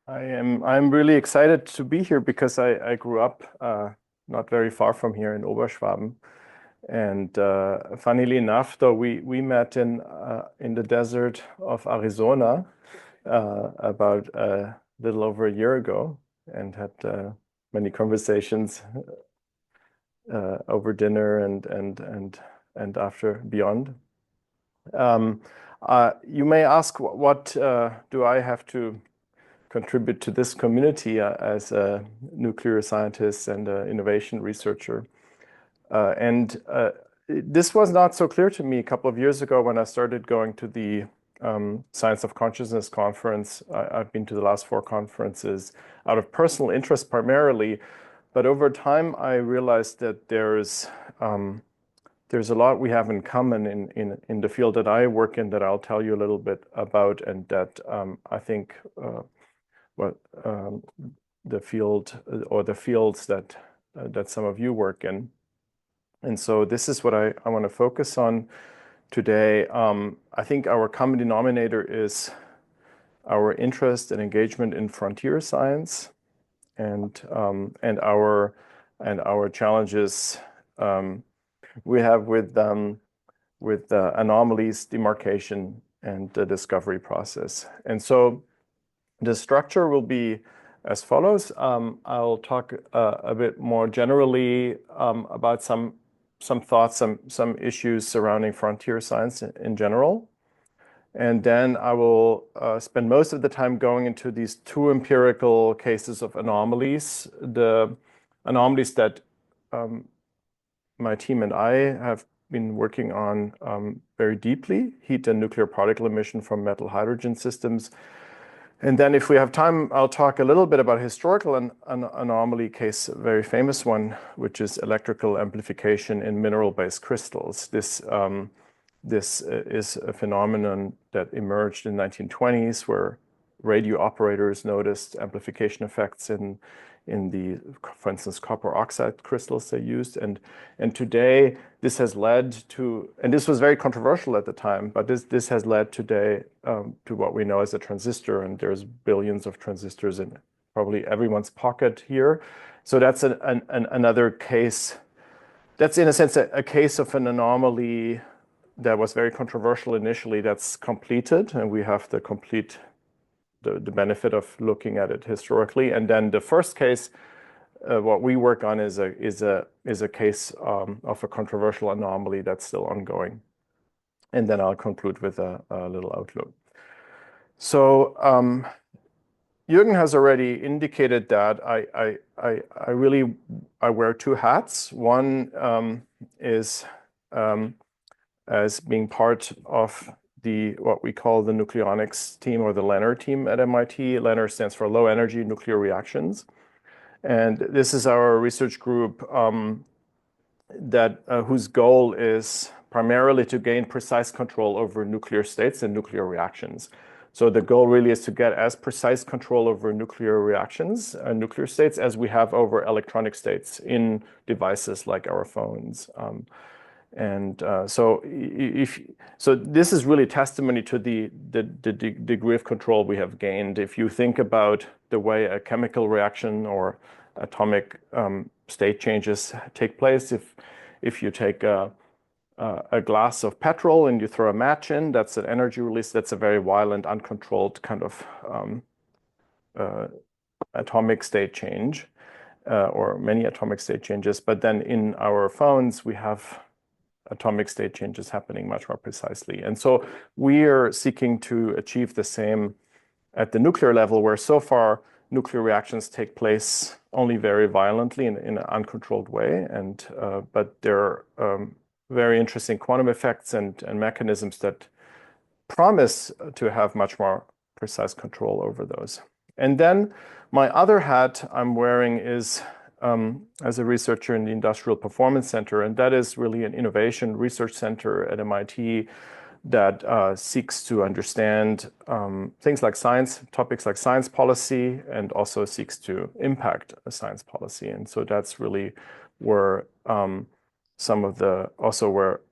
I'm really excited to be here because I grew up not very far from here in Oberschwaben. And funnily enough, though, we met in the desert of Arizona about a little over a year ago and had many conversations over dinner and after beyond. You may ask, what do I have to contribute to this community as a nuclear scientist and an innovation researcher? This was not so clear to me a couple of years ago when I started going to the Science of Consciousness conference. I've been to the last 4 conferences out of personal interest primarily, but over time I realized that there's a lot we have in common in the field that I work in that I'll tell you a little bit about, and that I think the field or the fields that some of you work in. And so this is what I want to focus on today. I think our common denominator is our interest and engagement in frontier science, and our challenges we have with anomalies, demarcation, and the discovery process. And so the structure will be as follows. I'll talk a bit more generally about some thoughts, some issues surrounding frontier science in general. And then I will spend most of the time going into these 2 empirical cases of anomalies, the anomalies that my team and I have been working on very deeply: heat and nuclear particle emission from metal hydrogen systems. And then if we have time, I'll talk a little bit about historical anomaly case, a very famous one, which is electrical amplification in mineral-based crystals. This is a phenomenon that emerged in the 1920s, where radio operators noticed amplification effects in the, for instance, copper oxide crystals they used. And today this has led to, and this was very controversial at the time, but this has led today to what we know as a transistor, and there's billions of transistors in probably everyone's pocket here. So that's another case. That's in a sense a case of an anomaly that was very controversial initially that's completed, and we have the benefit of looking at it historically. And then the first case, what we work on is a case of a controversial anomaly that's still ongoing. And then I'll conclude with a little outlook. So Jürgen has already indicated that I wear 2 hats. One is as being part of what we call the nucleonics team, or the LENR team at MIT. LENR stands for Low Energy Nuclear Reactions. And this is our research group whose goal is primarily to gain precise control over nuclear states and nuclear reactions. So the goal really is to get as precise control over nuclear reactions and nuclear states as we have over electronic states in devices like our phones. So this is really testimony to the degree of control we have gained. If you think about the way a chemical reaction or atomic state changes take place, if you take a glass of petrol and you throw a match in, that's an energy release. That's a very violent, uncontrolled kind of atomic state change, or many atomic state changes. But then in our phones, we have atomic state changes happening much more precisely. And so we are seeking to achieve the same at the nuclear level, where so far nuclear reactions take place only very violently in an uncontrolled way. But there are very interesting quantum effects and mechanisms that promise to have much more precise control over those. And then my other hat I'm wearing is as a researcher in the Industrial Performance Center, and that is really an innovation research center at MIT that seeks to understand things like science, topics like science policy, and also seeks to impact a science policy. And so that's really where where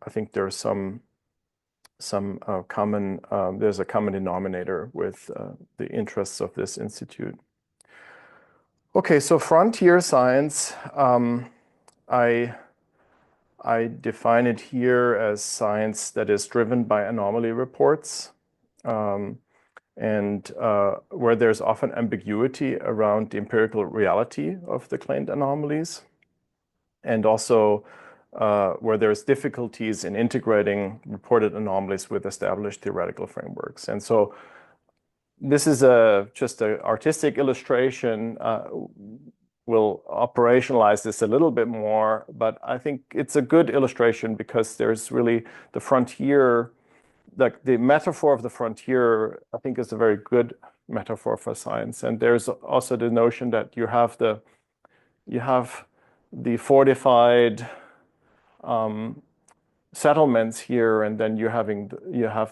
I think there's some there's a common denominator with the interests of this institute. Okay, so frontier science, I define it here as science that is driven by anomaly reports, and where there's often ambiguity around the empirical reality of the claimed anomalies, and also where there's difficulties in integrating reported anomalies with established theoretical frameworks. And so this is just an artistic illustration. We'll operationalize this a little bit more, but I think it's a good illustration because there's really the frontier, like the metaphor of the frontier, I think is a very good metaphor for science. And there's also the notion that you have the fortified settlements here, and then you have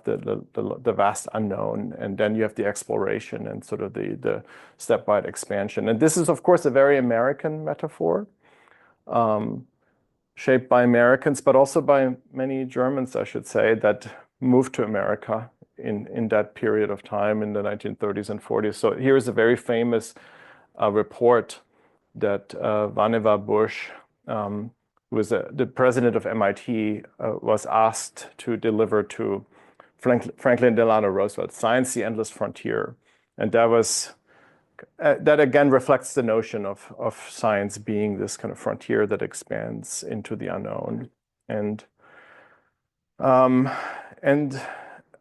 the vast unknown, and then you have the exploration and sort of the stepwise expansion. And this is, of course, a very American metaphor, shaped by Americans, but also by many Germans, I should say, that moved to America in that period of time in the 1930s and 40s. So here is a very famous report that Vannevar Bush, who was the president of MIT, was asked to deliver to Franklin Delano Roosevelt, Science, the Endless Frontier. And that again reflects the notion of science being this kind of frontier that expands into the unknown. And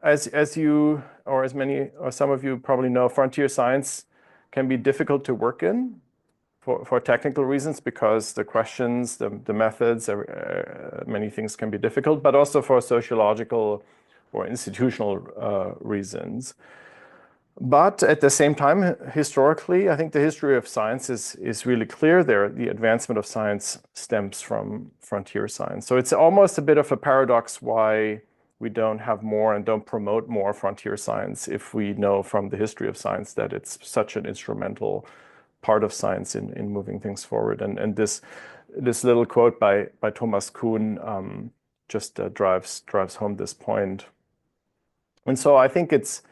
as you, or as many, or some of you probably know, frontier science can be difficult to work in for technical reasons, because the questions, the methods, many things can be difficult, but also for sociological or institutional reasons. But at the same time, historically, I think the history of science is really clear there. The advancement of science stems from frontier science. So it's almost a bit of a paradox why we don't have more and don't promote more frontier science if we know from the history of science that it's such an instrumental part of science in moving things forward. And this little quote by Thomas Kuhn just drives home this point. And so I think it's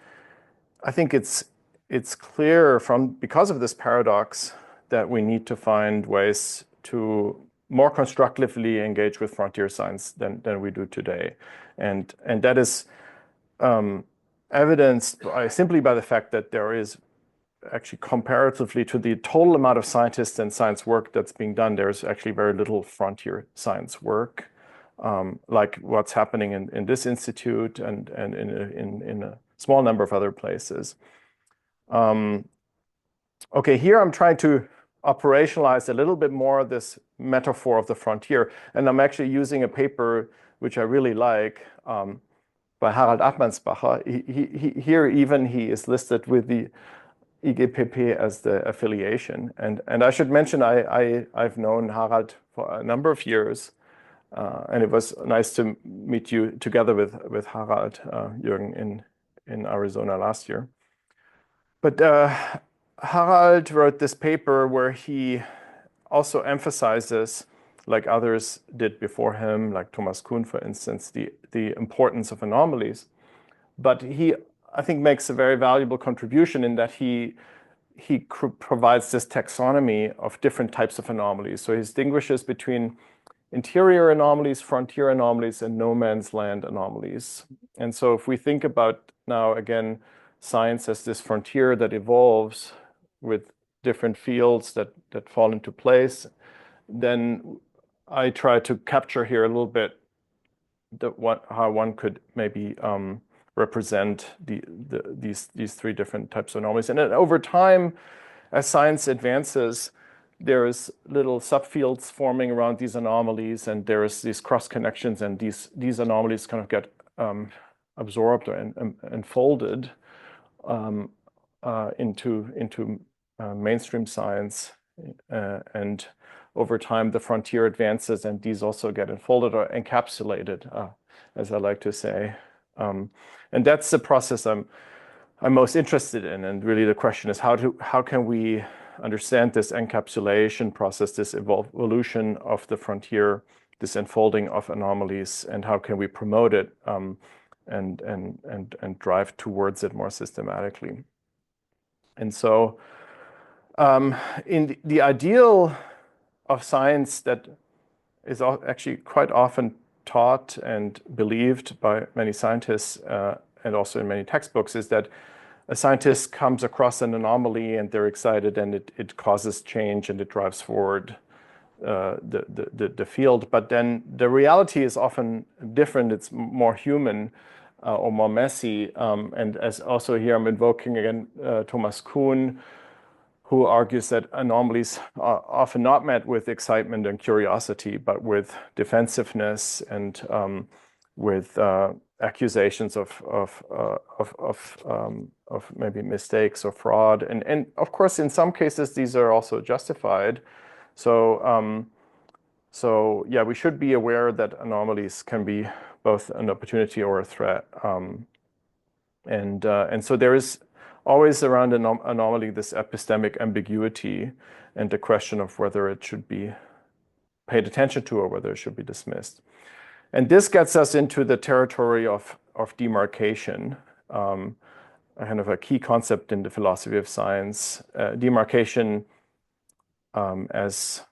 clear because of this paradox that we need to find ways to more constructively engage with frontier science than we do today. And that is evidenced simply by the fact that there is actually, comparatively to the total amount of scientists and science work that's being done, there's actually very little frontier science work, like what's happening in this institute and in a small number of other places. Okay, here I'm trying to operationalize a little bit more of this metaphor of the frontier, and I'm actually using a paper which I really like by Harald Attmansbacher. Here even he is listed with the IGPP as the affiliation. And I should mention I've known Harald for a number of years, and it was nice to meet you together with Harald, Jürgen, in Arizona last year. But Harald wrote this paper where he also emphasizes, like others did before him, like Thomas Kuhn, for instance, the importance of anomalies. But he, I think, makes a very valuable contribution in that he provides this taxonomy of different types of anomalies. So he distinguishes between interior anomalies, frontier anomalies, and no man's land anomalies. And so if we think about now, again, science as this frontier that evolves with different fields that fall into place, then I try to capture here a little bit how one could maybe represent these three different types of anomalies. And then over time, as science advances, there's little subfields forming around these anomalies, and there's these cross connections, and these anomalies kind of get absorbed and folded into mainstream science. And over time, the frontier advances, and these also get enfolded or encapsulated, as I like to say. And that's the process I'm most interested in. And really the question is how can we understand this encapsulation process, this evolution of the frontier, this unfolding of anomalies, and how can we promote it? and drive towards it more systematically. And so in the ideal of science that is actually quite often taught and believed by many scientists and also in many textbooks is that a scientist comes across an anomaly and they're excited and it causes change and it drives forward the field. But then the reality is often different. It's more human or more messy. And as also here I'm invoking again Thomas Kuhn, who argues that anomalies are often not met with excitement and curiosity, but with defensiveness and with accusations of maybe mistakes or fraud. And of course, in some cases, these are also justified. So yeah, we should be aware that anomalies can be both an opportunity or a threat. And so there is always around an anomaly this epistemic ambiguity and the question of whether it should be paid attention to or whether it should be dismissed. And this gets us into the territory of demarcation, kind of a key concept in the philosophy of science. Demarcation, as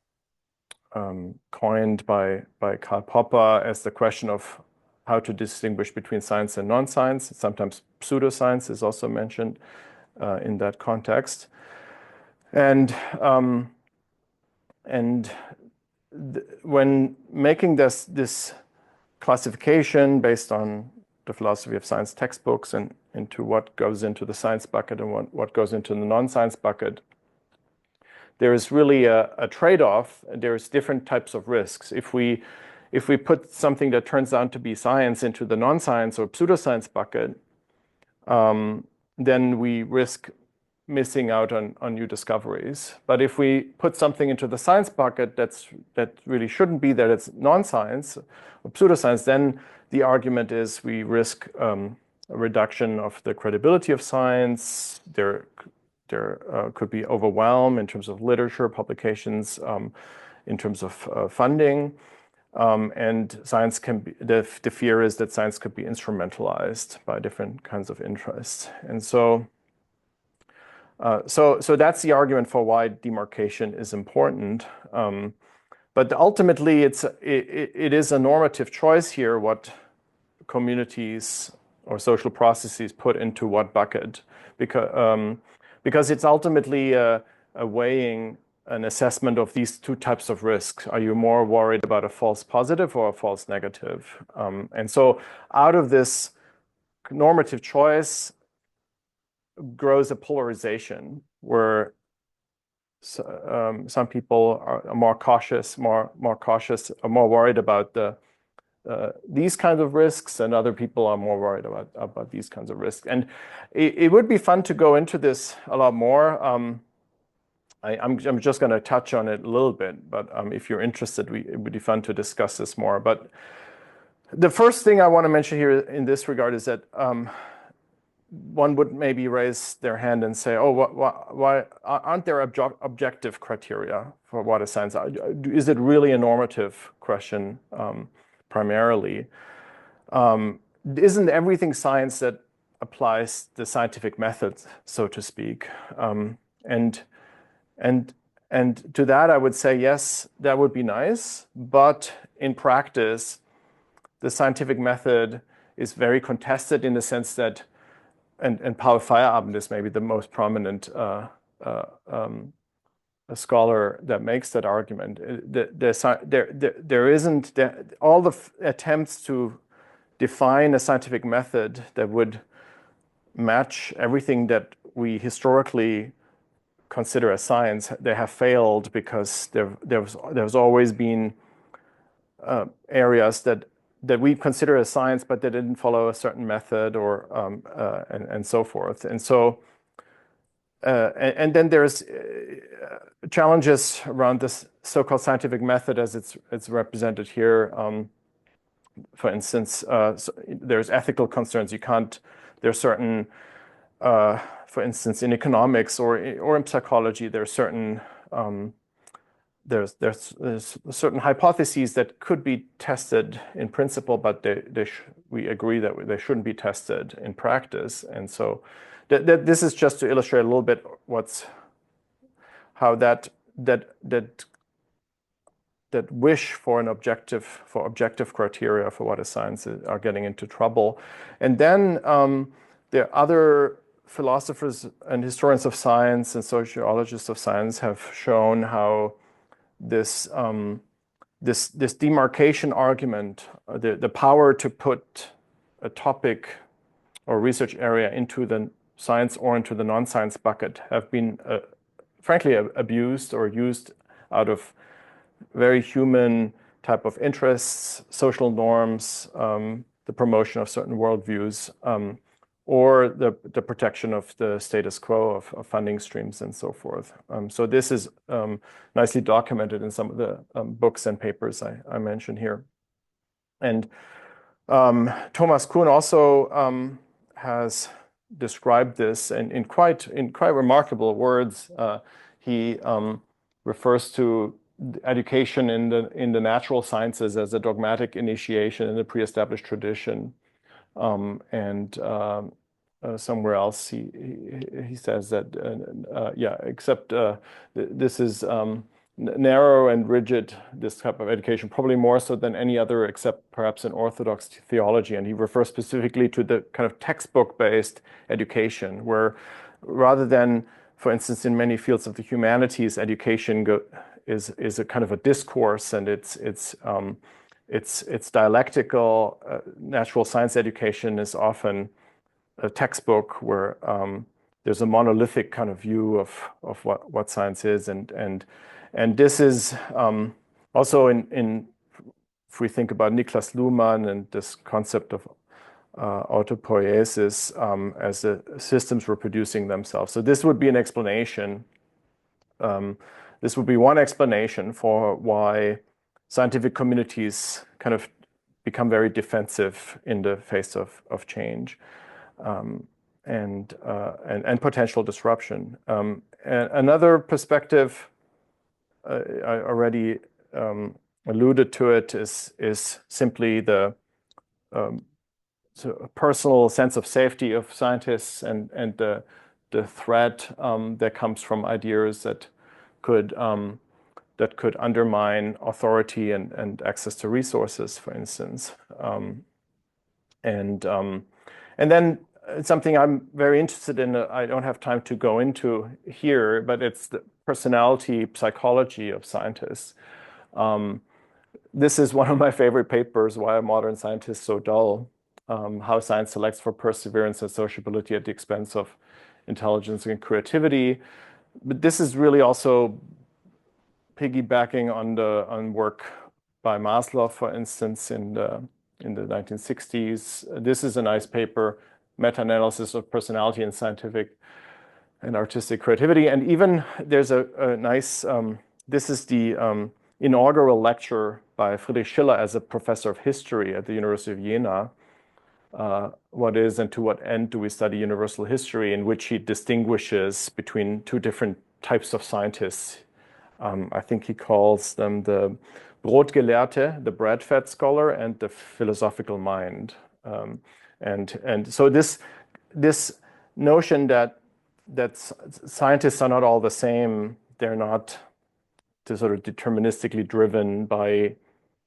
coined by Karl Popper, as the question of how to distinguish between science and non-science. Sometimes pseudoscience is also mentioned in that context. And when making this classification based on the philosophy of science textbooks and into what goes into the science bucket and what goes into the non-science bucket, there is really a trade-off. There's different types of risks. If we put something that turns out to be science into the non-science or pseudoscience bucket, then we risk missing out on new discoveries. But if we put something into the science bucket that really shouldn't be, that it's non-science or pseudoscience, then the argument is we risk a reduction of the credibility of science. There could be overwhelm in terms of literature, publications, in terms of funding. And science can be, the fear is that science could be instrumentalized by different kinds of interests. And so that's the argument for why demarcation is important. But ultimately, it is a normative choice here what communities or social processes put into what bucket, because it's ultimately a weighing an assessment of these two types of risks. Are you more worried about a false positive or a false negative? And so out of this normative choice grows a polarization where some people are more cautious, more worried about these kinds of risks, and other people are more worried about these kinds of risks. And it would be fun to go into this a lot more. I'm just going to touch on it a little bit, but if you're interested, it would be fun to discuss this more. But the first thing I want to mention here in this regard is that one would maybe raise their hand and say, oh, why aren't there objective criteria for what is science? Is it really a normative question primarily? Isn't everything science that applies the scientific method, so to speak? And to that, I would say, yes, that would be nice. But in practice, the scientific method is very contested in the sense that, and Paul Feyerabend is maybe the most prominent scholar that makes that argument. There isn't all the attempts to define a scientific method that would match everything that we historically consider as science. They have failed because there's always been areas that we consider as science, but they didn't follow a certain method or and so forth. And so and then there's challenges around this so-called scientific method as it's represented here. For instance, so there's ethical concerns. There's certain, for instance, in economics or in psychology, there are certain there's certain hypotheses that could be tested in principle, but we agree that they shouldn't be tested in practice. And so this is just to illustrate a little bit how that wish for objective criteria for what is science are getting into trouble. And then there are other philosophers and historians of science and sociologists of science have shown how this demarcation argument, the power to put a topic or research area into the science or into the non-science bucket, have been frankly abused or used out of very human type of interests, social norms, the promotion of certain worldviews, or the protection of the status quo of funding streams and so forth. So this is nicely documented in some of the books and papers I mentioned here. And Thomas Kuhn also has described this in quite remarkable words. He refers to education in the natural sciences as a dogmatic initiation in the pre-established tradition. And somewhere else he says that except this is narrow and rigid, this type of education, probably more so than any other except perhaps in Orthodox theology. And he refers specifically to the kind of textbook-based education, where rather than, for instance, in many fields of the humanities, education is a kind of a discourse, and it's dialectical. Natural science education is often a textbook where there's a monolithic kind of view of what science is, and this is also if we think about Niklas Luhmann and this concept of autopoiesis as the systems reproducing themselves. So this would be an explanation. This would be one explanation for why scientific communities kind of become very defensive in the face of change and potential disruption. And another perspective, I already alluded to it, is simply the personal sense of safety of scientists and the threat that comes from ideas that could undermine authority and access to resources, for instance. And then something I'm very interested in, I don't have time to go into here, but it's the personality psychology of scientists. This is one of my favorite papers, Why Are Modern Scientists So Dull? How Science Selects for Perseverance and Sociability at the Expense of Intelligence and Creativity. But this is really also piggybacking on work by Metzler, for instance, in the 1960s. This is a nice paper, meta-analysis of personality in scientific and artistic creativity. And even there's a nice, this is the inaugural lecture by Friedrich Schiller as a professor of history at the University of Jena. What is and to what end do we study universal history, in which he distinguishes between two different types of scientists. I think he calls them the Brotgelehrte, the bread-fed scholar, and the philosophical mind. And so this notion that scientists are not all the same, they're not sort of deterministically driven by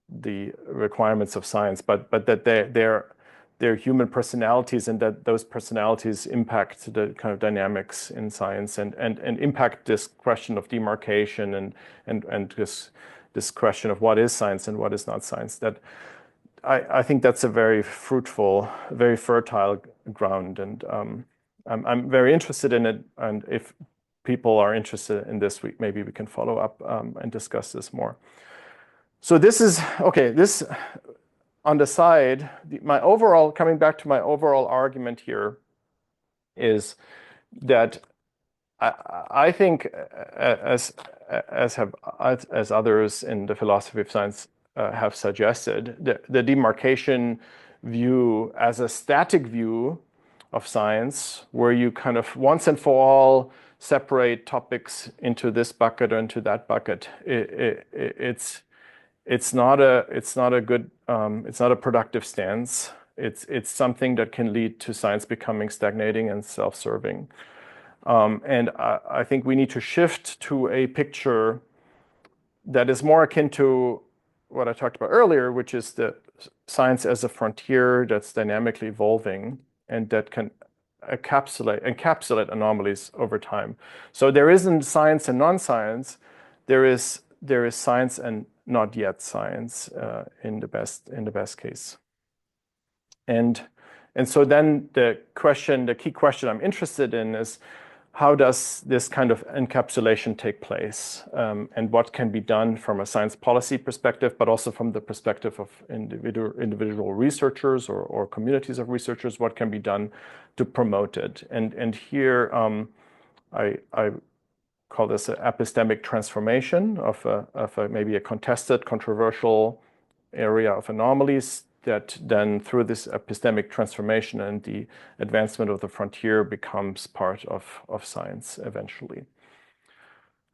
the requirements of science, but that they're human personalities, and that those personalities impact the kind of dynamics in science and impact this question of demarcation and this question of what is science and what is not science. That I think that's a very fruitful, very fertile ground, and I'm very interested in it. And if people are interested in this, maybe we can follow up and discuss this more. So this is okay. This. On the side, coming back to my overall argument here is that I think, as others in the philosophy of science have suggested, the demarcation view as a static view of science, where you kind of once and for all separate topics into this bucket or into that bucket. It's not a good, it's not a productive stance. It's something that can lead to science becoming stagnating and self-serving. And I think we need to shift to a picture that is more akin to what I talked about earlier, which is the science as a frontier that's dynamically evolving and that can encapsulate anomalies over time. So there isn't science and non-science. There is science and not yet science in the best case. And so then the key question I'm interested in is, how does this kind of encapsulation take place, and what can be done from a science policy perspective, but also from the perspective of individual researchers or communities of researchers? What can be done to promote it? And here I call this an epistemic transformation of maybe a contested, controversial area of anomalies that then, through this epistemic transformation and the advancement of the frontier, becomes part of science eventually.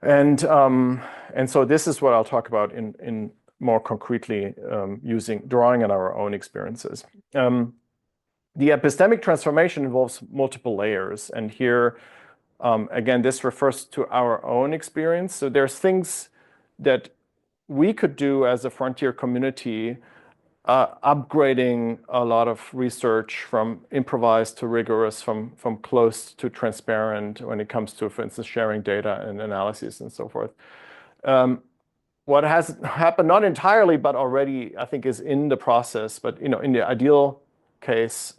And so this is what I'll talk about in more concretely, drawing on our own experiences. The epistemic transformation involves multiple layers, and here again, this refers to our own experience. So there's things that we could do as a frontier community, upgrading a lot of research from improvised to rigorous, from close to transparent when it comes to, for instance, sharing data and analysis and so forth. What has happened, not entirely, but already, I think, is in the process. But in the ideal case,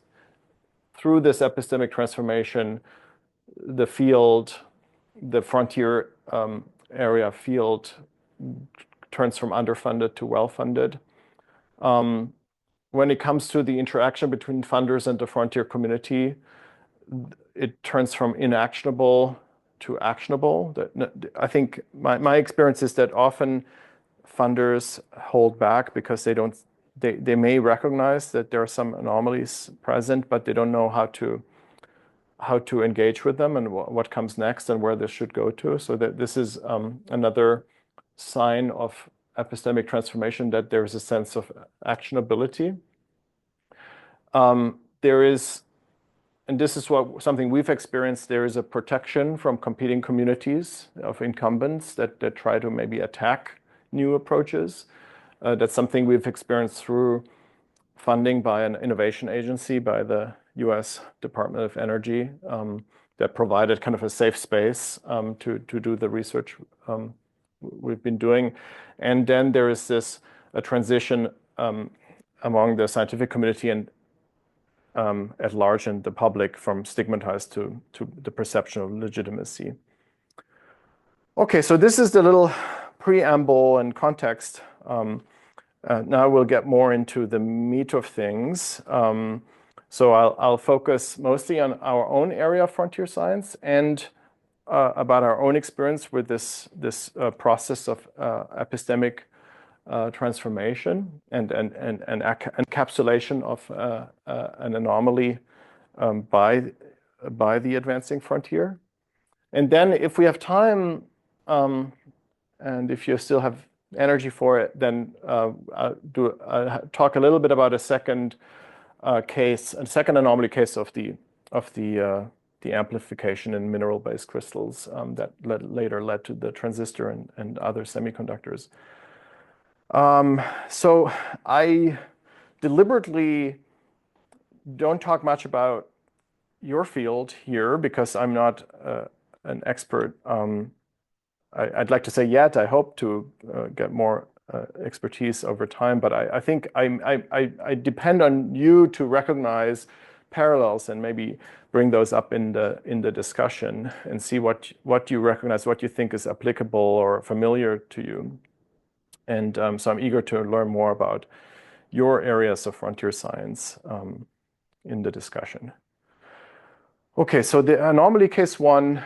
through this epistemic transformation, the frontier area field turns from underfunded to well-funded. When it comes to the interaction between funders and the frontier community, it turns from inactionable to actionable. I think my experience is that often funders hold back because they may recognize that there are some anomalies present, but they don't know how to engage with them and what comes next and where this should go to. So that this is another sign of epistemic transformation, that there is a sense of actionability. There is, and this is something we've experienced, there is a protection from competing communities of incumbents that try to maybe attack new approaches. That's something we've experienced through funding by an innovation agency, by the US Department of Energy, that provided kind of a safe space to do the research we've been doing. And then there is a transition among the scientific community and at large and the public from stigmatized to the perception of legitimacy. Okay, so this is the little preamble and context. Now we'll get more into the meat of things. So I'll focus mostly on our own area of frontier science and about our own experience with this process of epistemic transformation and encapsulation of an anomaly by the advancing frontier. And then, if we have time, and if you still have energy for it, then I'll talk a little bit about a second anomaly case of the amplification in mineral-based crystals that later led to the transistor and other semiconductors. So I deliberately don't talk much about your field here because I'm not an expert. I'd like to say yet. I hope to get more expertise over time, but I think I depend on you to recognize parallels and maybe bring those up in the discussion and see what you recognize, what you think is applicable or familiar to you. And so I'm eager to learn more about your areas of frontier science in the discussion. Okay, so the anomaly case 1,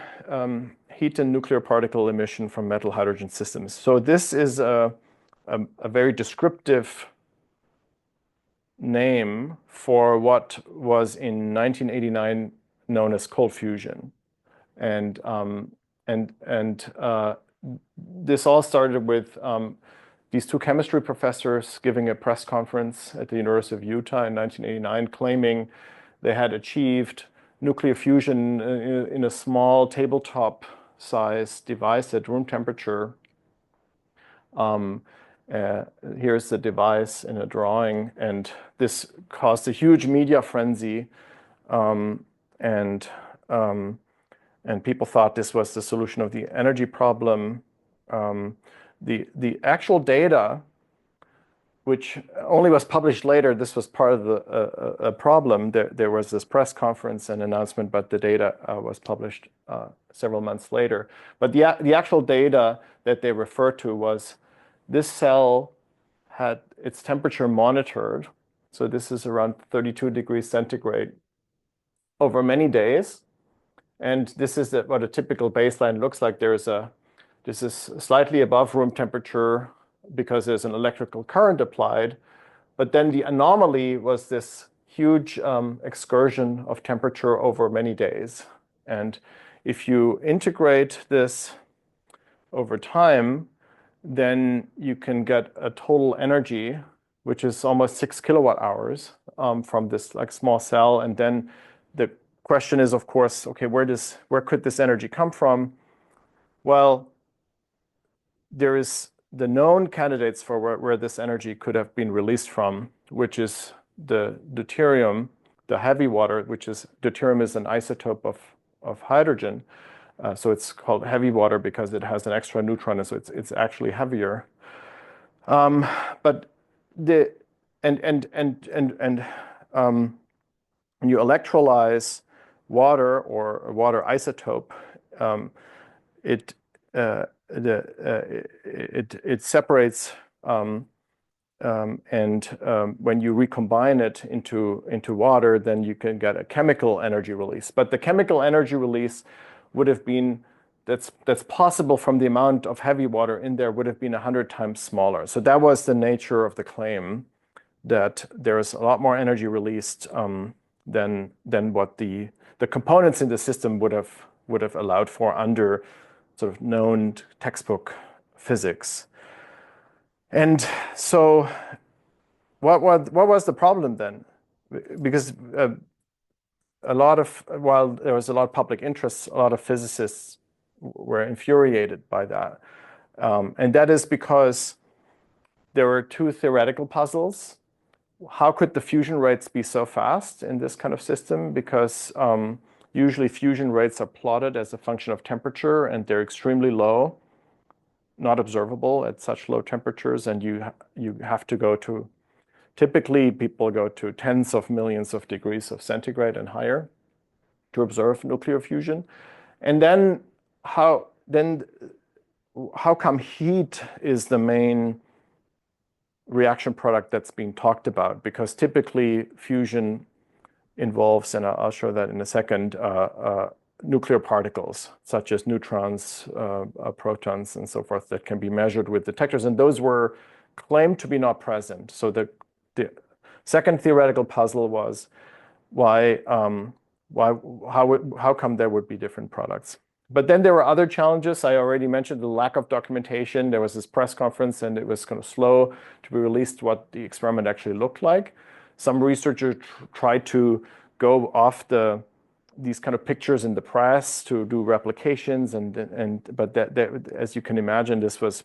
heat and nuclear particle emission from metal hydrogen systems. So this is a very descriptive name for what was in 1989 known as cold fusion. And this all started with these two chemistry professors giving a press conference at the University of Utah in 1989, claiming they had achieved nuclear fusion in a small tabletop-sized device at room temperature. Here's the device in a drawing, and this caused a huge media frenzy, and people thought this was the solution of the energy problem. The actual data, which only was published later, this was part of a problem. There was this press conference and announcement, but the data was published several months later. But the actual data that they referred to was this cell had its temperature monitored. So this is around 32 degrees centigrade over many days. And this is what a typical baseline looks like. This is slightly above room temperature because there's an electrical current applied. But then the anomaly was this huge excursion of temperature over many days. And if you integrate this over time, then you can get a total energy, which is almost 6 kilowatt hours from this like small cell. And then the question is, of course, okay, where could this energy come from? Well, there is the known candidates for where this energy could have been released from, which is the deuterium, the heavy water, which is deuterium is an isotope of hydrogen. So it's called heavy water because it has an extra neutron, and so it's actually heavier. But when you electrolyze water or a water isotope, it separates, and when you recombine it into water, then you can get a chemical energy release. But the chemical energy release would have been that's possible from the amount of heavy water in there would have been 100 times smaller. So that was the nature of the claim, that there's a lot more energy released than what the components in the system would have allowed for under sort of known textbook physics. And so what was the problem then? Because while there was a lot of public interest, a lot of physicists were infuriated by that. And that is because there were two theoretical puzzles. How could the fusion rates be so fast in this kind of system? Because usually fusion rates are plotted as a function of temperature, and they're extremely low, not observable at such low temperatures. And you have to go to, typically people go to tens of millions of degrees of centigrade and higher to observe nuclear fusion. And then how come heat is the main reaction product that's being talked about? Because typically fusion involves, and I'll show that in a second, nuclear particles such as neutrons, protons, and so forth that can be measured with detectors, and those were claimed to be not present. So the second theoretical puzzle was how come there would be different products? But then there were other challenges. I already mentioned the lack of documentation. There was this press conference, and it was kind of slow to be released what the experiment actually looked like. Some researchers tried to go off these kind of pictures in the press to do replications, but as you can imagine, this was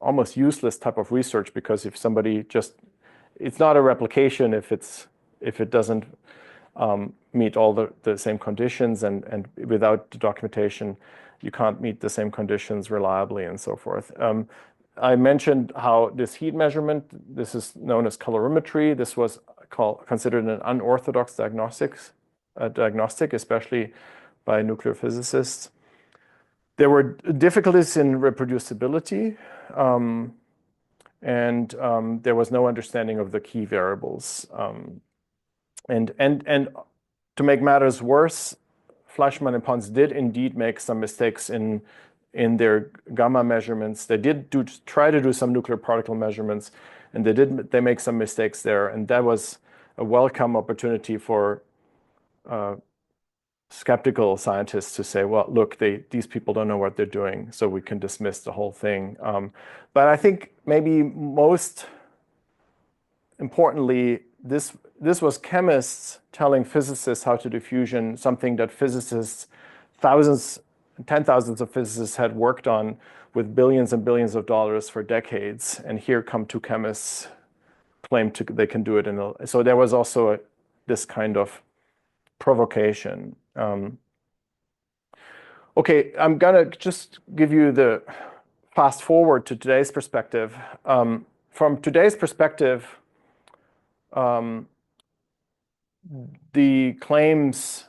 almost useless type of research, because if somebody it's not a replication if it doesn't meet all the same conditions, and without the documentation, you can't meet the same conditions reliably and so forth. I mentioned how this heat measurement, this is known as colorimetry. This was considered an unorthodox diagnostic, especially by nuclear physicists. There were difficulties in reproducibility, and there was no understanding of the key variables. And to make matters worse, Fleischmann and Pons did indeed make some mistakes in their gamma measurements. They did try to do some nuclear particle measurements, and they make some mistakes there. And that was a welcome opportunity for skeptical scientists to say, well, look, these people don't know what they're doing, so we can dismiss the whole thing. But I think maybe most importantly, this was chemists telling physicists how to do fusion, something that physicists, thousands, 10,000s of physicists had worked on with billions and billions of dollars for decades. And here come two chemists claim they can do it. So there was also this kind of provocation. Okay, I'm gonna just give you the fast forward to today's perspective. From today's perspective, the claims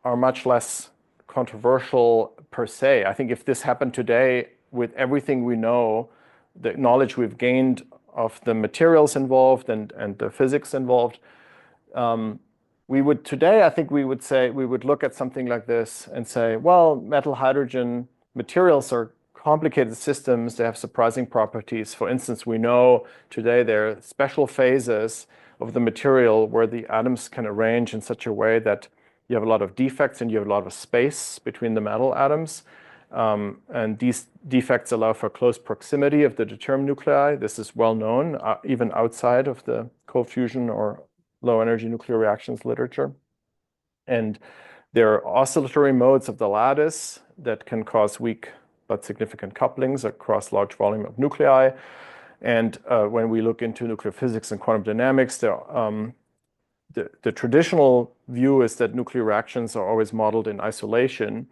are much less controversial per se. I think if this happened today, with everything we know, the knowledge we've gained of the materials involved and the physics involved, I think we would look at something like this and say, well, metal hydrogen materials are complicated systems. They have surprising properties. For instance, we know today there are special phases of the material where the atoms can arrange in such a way that you have a lot of defects and you have a lot of space between the metal atoms. And these defects allow for close proximity of the determined nuclei. This is well known, even outside of the cold fusion or low energy nuclear reactions literature. And there are oscillatory modes of the lattice that can cause weak but significant couplings across large volume of nuclei. And when we look into nuclear physics and quantum dynamics, the traditional view is that nuclear reactions are always modeled in isolation.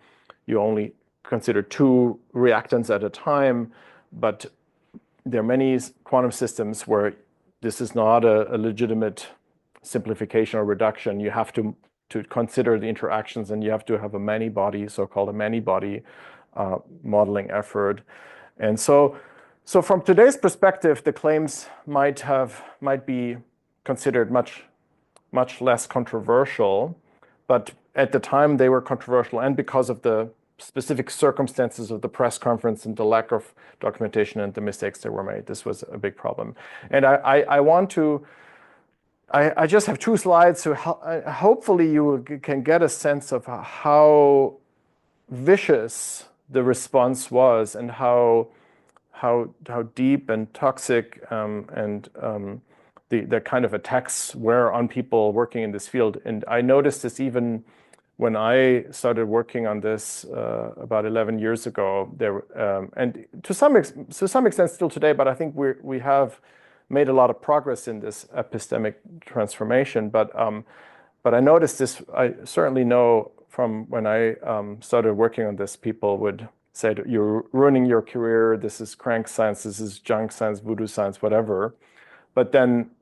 You only consider two reactants at a time, but there are many quantum systems where this is not a legitimate simplification or reduction. You have to consider the interactions, and you have to have a many-body, so-called a many-body modeling effort. And so from today's perspective, the claims might be considered much less controversial, but at the time they were controversial, and because of the specific circumstances of the press conference and the lack of documentation and the mistakes that were made, this was a big problem. And I just have two slides, so hopefully you can get a sense of how vicious the response was and how deep and toxic and the kind of attacks were on people working in this field. And I noticed this even when I started working on this about 11 years ago. And to some extent still today, but I think we have made a lot of progress in this epistemic transformation. But I noticed this. I certainly know from when I started working on this, people would say, you're ruining your career. This is crank science. This is junk science, voodoo science, whatever. But then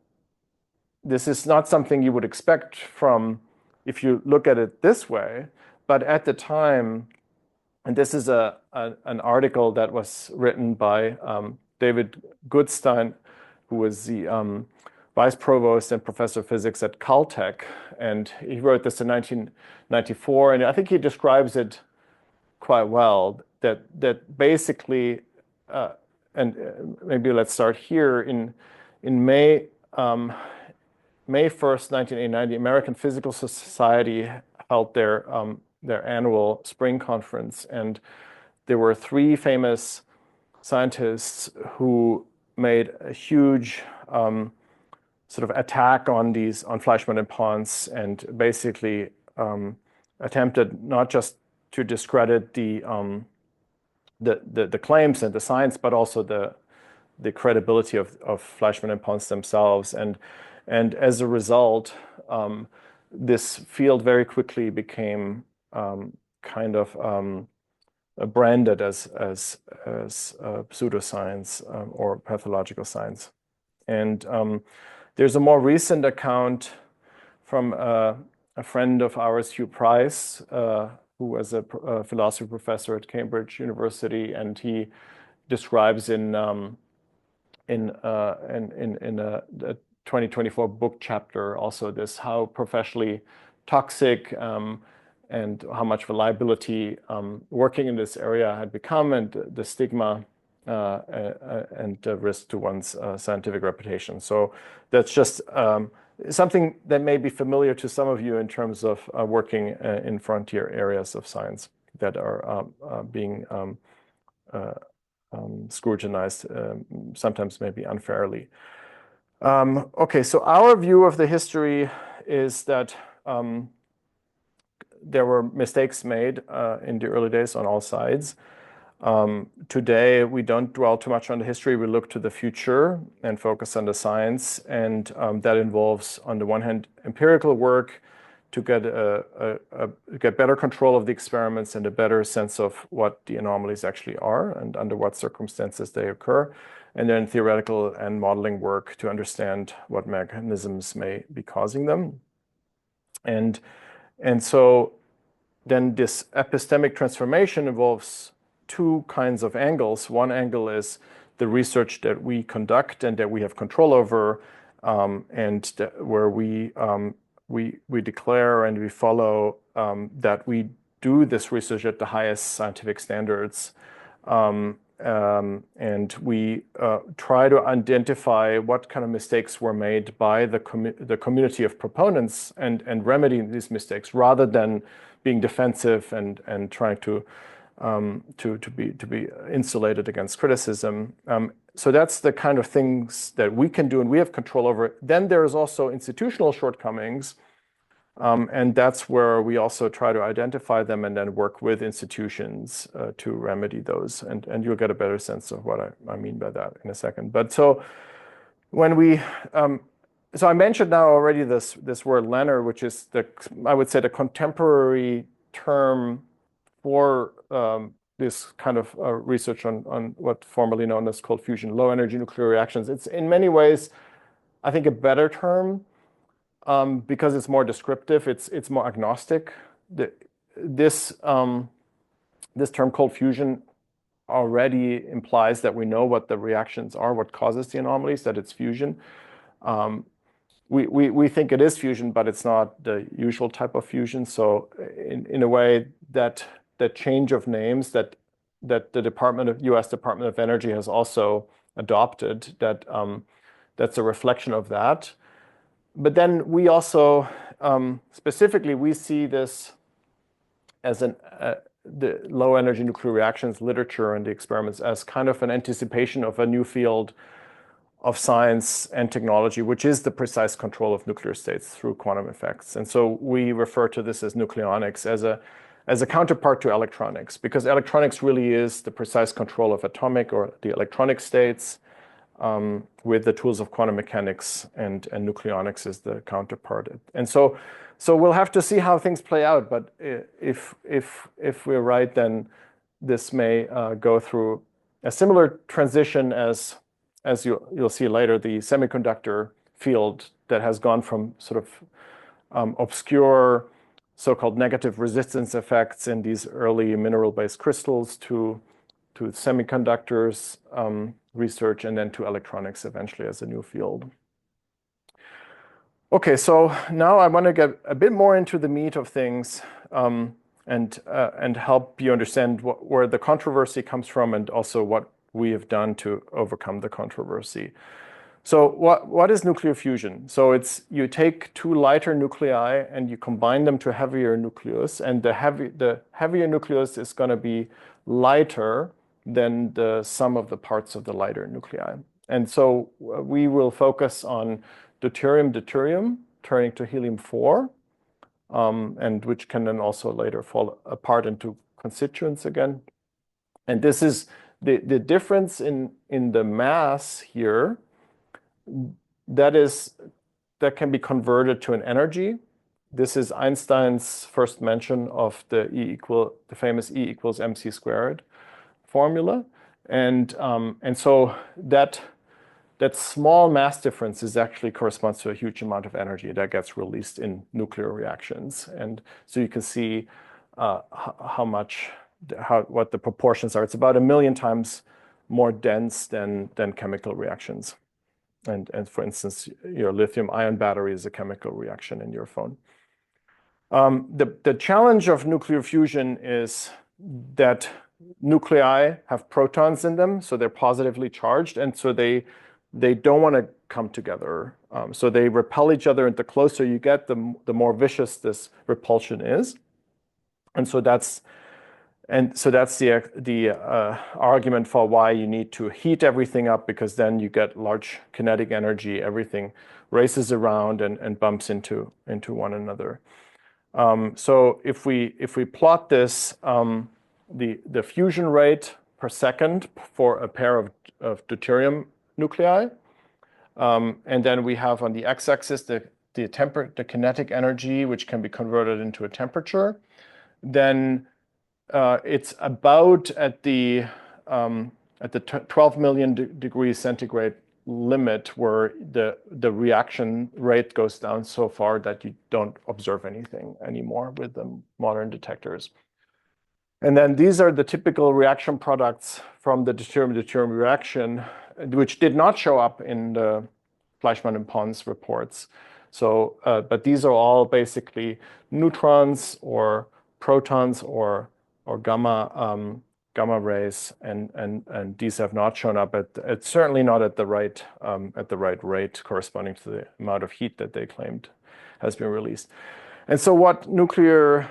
this is not something you would expect from, if you look at it this way. But at the time, and this is an article that was written by David Goodstein, who was the vice provost and professor of physics at Caltech. And he wrote this in 1994. And I think he describes it quite well, that basically, and maybe let's start here, in May 1st, 1989, the American Physical Society held their annual spring conference. And there were three famous scientists who made a huge sort of attack on Fleischmann and Pons, and basically attempted not just to discredit the claims and the science, but also the credibility of Fleischmann and Pons themselves. And as a result, this field very quickly became kind of branded as pseudoscience or pathological science. And there's a more recent account from a friend of ours, Hugh Price, who was a philosophy professor at Cambridge University, and he describes in a 2024 book chapter also this, how professionally toxic and how much of a liability working in this area had become, and the stigma and the risk to one's scientific reputation. So that's just something that may be familiar to some of you in terms of working in frontier areas of science that are being scrutinized, sometimes maybe unfairly. Okay, so our view of the history is that there were mistakes made in the early days on all sides. Today, we don't dwell too much on the history. We look to the future and focus on the science. And that involves, on the one hand, empirical work to get better control of the experiments and a better sense of what the anomalies actually are and under what circumstances they occur. And then theoretical and modeling work to understand what mechanisms may be causing them. And so then this epistemic transformation involves two kinds of angles. One angle is the research that we conduct and that we have control over, where we declare and we follow that we do this research at the highest scientific standards. And we try to identify what kind of mistakes were made by the community of proponents and remedying these mistakes rather than being defensive and trying to be insulated against criticism. So that's the kind of things that we can do and we have control over. Then there's also institutional shortcomings. And that's where we also try to identify them and then work with institutions to remedy those. And you'll get a better sense of what I mean by that in a second. But so when we, so I mentioned now already this word Lenner, which is I would say the contemporary term for this kind of research on what formerly known as cold fusion, low energy nuclear reactions. It's in many ways, I think, a better term. Because it's more descriptive, it's more agnostic. This term cold fusion already implies that we know what the reactions are, what causes the anomalies, that it's fusion. We think it is fusion, but it's not the usual type of fusion. So in a way, that change of names that the U.S. Department of Energy has also adopted, that's a reflection of that. But then we also, specifically, we see this as the low energy nuclear reactions literature and the experiments as kind of an anticipation of a new field of science and technology, which is the precise control of nuclear states through quantum effects. And so we refer to this as nucleonics as a counterpart to electronics, because electronics really is the precise control of atomic or the electronic states. With the tools of quantum mechanics, and nucleonics is the counterpart. And so we'll have to see how things play out. But if we're right, then this may go through a similar transition as you'll see later, the semiconductor field that has gone from sort of obscure so-called negative resistance effects in these early mineral-based crystals to semiconductors research, and then to electronics eventually as a new field. Okay, so now I want to get a bit more into the meat of things and help you understand where the controversy comes from and also what we have done to overcome the controversy. So what is nuclear fusion? So it's you take two lighter nuclei and you combine them to a heavier nucleus, and the heavier nucleus is going to be lighter than the sum of the parts of the lighter nuclei. And so we will focus on deuterium turning to helium-4, and which can then also later fall apart into constituents again. And this is the difference in the mass here that can be converted to an energy. This is Einstein's first mention of the famous E equals mc squared formula, and so that small mass difference actually corresponds to a huge amount of energy that gets released in nuclear reactions, and so you can see what the proportions are. It's about 1 million times more dense than chemical reactions, and for instance, your lithium-ion battery is a chemical reaction in your phone. The challenge of nuclear fusion is that nuclei have protons in them, so they're positively charged, and so they they don't want to come together. So they repel each other, and the closer you get, the more vicious this repulsion is. And so that's the argument for why you need to heat everything up, because then you get large kinetic energy. Everything races around and bumps into one another. So if we plot this, the fusion rate per second for a pair of deuterium nuclei, and then we have on the x-axis the kinetic energy, which can be converted into a temperature, then it's about at the 12 million degrees centigrade limit where the reaction rate goes down so far that you don't observe anything anymore with the modern detectors. And then these are the typical reaction products from the deuterium-deuterium reaction, which did not show up in the Fleischmann and Pons reports. So, but these are all basically neutrons or protons or gamma rays, and these have not shown up at certainly not at the right rate corresponding to the amount of heat that they claimed has been released. And so what nuclear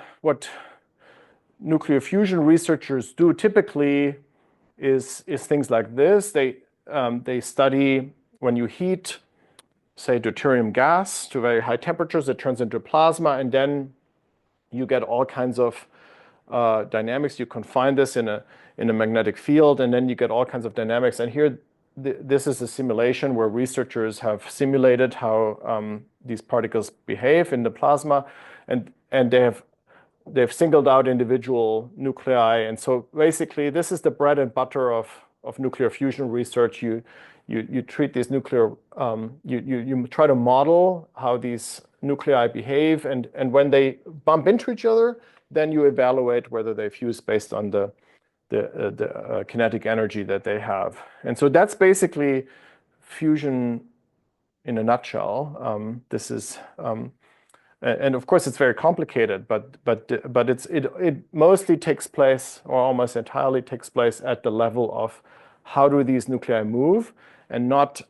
fusion researchers do typically is things like this. They study when you heat, say, deuterium gas to very high temperatures, it turns into plasma, and then you get all kinds of dynamics. You confine this in a magnetic field, and then you get all kinds of dynamics. And here, this is a simulation where researchers have simulated how these particles behave in the plasma, and they've singled out individual nuclei. And so basically, this is the bread and butter of nuclear fusion research. You treat these nuclear, you try to model how these nuclei behave, and when they bump into each other, then you evaluate whether they fuse based on the kinetic energy that they have. And so that's basically fusion in a nutshell. This is, and of course it's very complicated, but it mostly takes place, or almost entirely takes place, at the level of how do these nuclei move, and not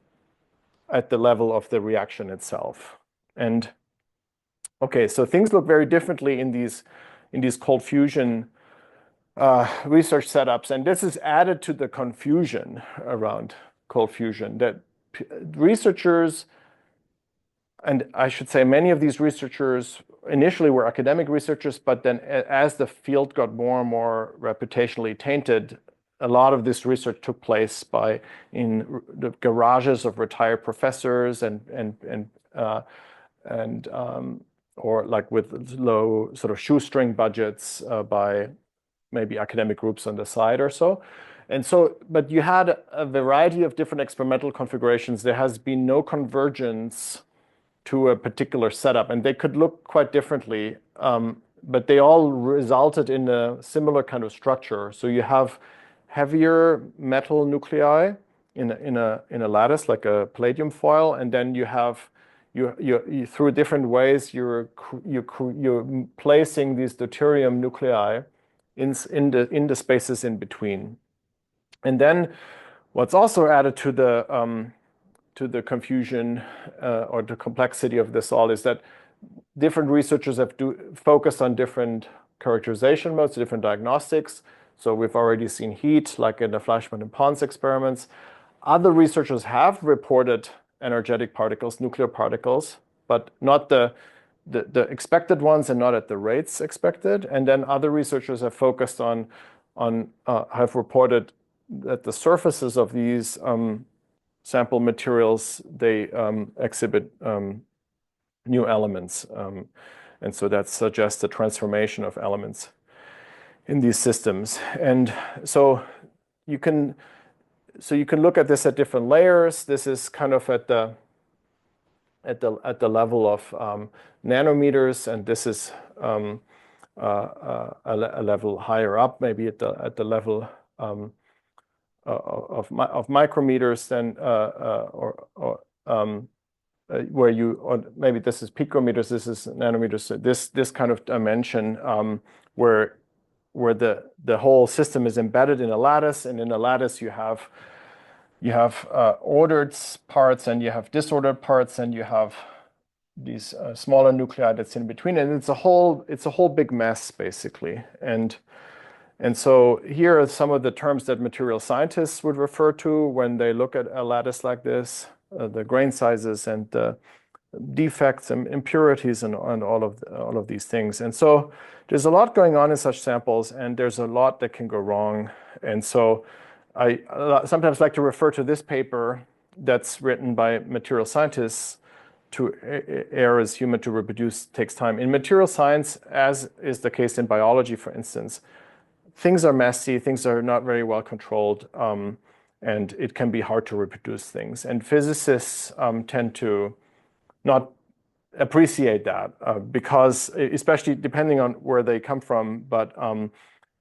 at the level of the reaction itself. And okay, so things look very differently in these cold fusion research setups, and this is added to the confusion around cold fusion, that researchers, and I should say many of these researchers initially were academic researchers, but then as the field got more and more reputationally tainted, a lot of this research took place in the garages of retired professors or like with low sort of shoestring budgets by maybe academic groups on the side or so. And so, but you had a variety of different experimental configurations. There has been no convergence to a particular setup, and they could look quite differently, but they all resulted in a similar kind of structure. So you have heavier metal nuclei in a lattice, like a palladium foil, and then you have you through different ways you're placing these deuterium nuclei in the spaces in between. And then what's also added to the confusion or the complexity of this all is that different researchers have focused on different characterization modes, different diagnostics. So we've already seen heat, like in the Fleischmann and Pons experiments. Other researchers have reported energetic particles, nuclear particles, but not the expected ones and not at the rates expected. And then other researchers have focused have reported that the surfaces of these sample materials, they exhibit new elements. And so that suggests the transformation of elements in these systems. And so you can look at this at different layers. This is kind of at the level of nanometers, and this is a level higher up, maybe at the level of micrometers, then or maybe this is picometers, this is nanometers. This kind of dimension where the whole system is embedded in a lattice, and in a lattice you have you have ordered parts, and you have disordered parts, and you have these smaller nuclei that's in between, and it's a whole big mess basically. And so here are some of the terms that material scientists would refer to when they look at a lattice like this: the grain sizes and the defects and impurities and all of these things. And so there's a lot going on in such samples, and there's a lot that can go wrong. And so I sometimes like to refer to this paper that's written by material scientists: to err is human, to reproduce takes time. In material science, as is the case in biology, for instance, things are messy, things are not very well controlled, and it can be hard to reproduce things. And physicists tend to not appreciate that because, especially depending on where they come from, but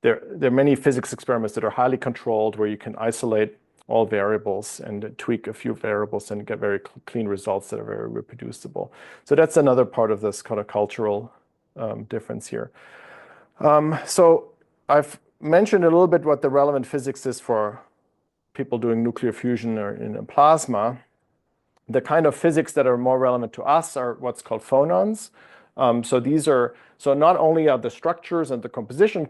there are many physics experiments that are highly controlled where you can isolate all variables and tweak a few variables and get very clean results that are very reproducible. So that's another part of this kind of cultural difference here. So I've mentioned a little bit what the relevant physics is for people doing nuclear fusion or in a plasma. The kind of physics that are more relevant to us are what's called phonons. So not only are the structures and the composition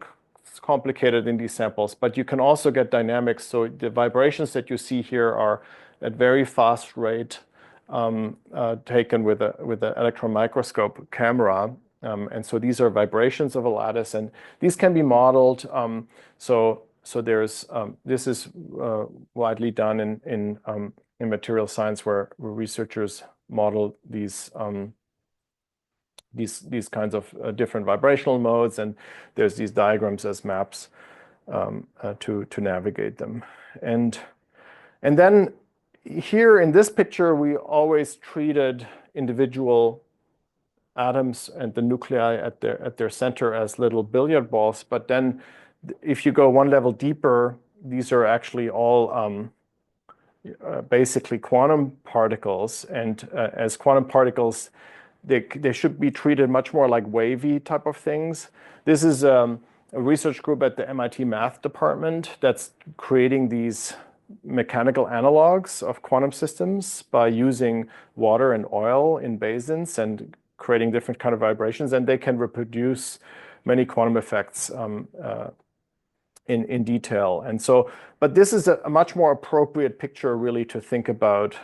complicated in these samples, but you can also get dynamics. So the vibrations that you see here are at very fast rate taken with an electron microscope camera. And so these are vibrations of a lattice, and these can be modeled. So there's this is widely done in material science, where researchers model these kinds of different vibrational modes, and there's these diagrams as maps to navigate them. And then here in this picture, we always treated individual atoms and the nuclei at their center as little billiard balls. But then if you go one level deeper, these are actually all basically quantum particles. And as quantum particles, they should be treated much more like wavy type of things. This is a research group at the MIT math department that's creating these mechanical analogs of quantum systems by using water and oil in basins and creating different kind of vibrations, and they can reproduce many quantum effects in detail. And so, but this is a much more appropriate picture really to think about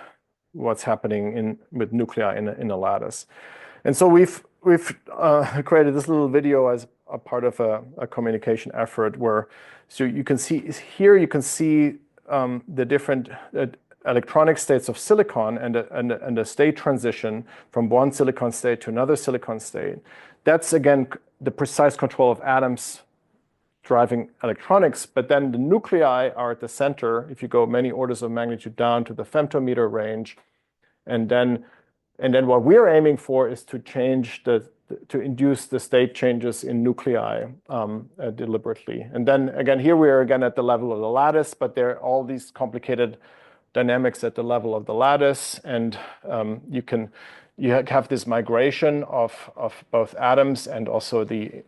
what's happening with nuclei in a lattice. And so we've created this little video as a part of a communication effort where, so you can see here, you can see the different electronic states of silicon and a state transition from one silicon state to another silicon state. That's, again, the precise control of atoms driving electronics, but then the nuclei are at the center if you go many orders of magnitude down to the femtometer range. And then what we're aiming for is to to induce the state changes in nuclei deliberetely. And then again, here we are again at the level of the lattice, but there are all these complicated dynamics at the level of the lattice, and you have this migration of both atoms and also the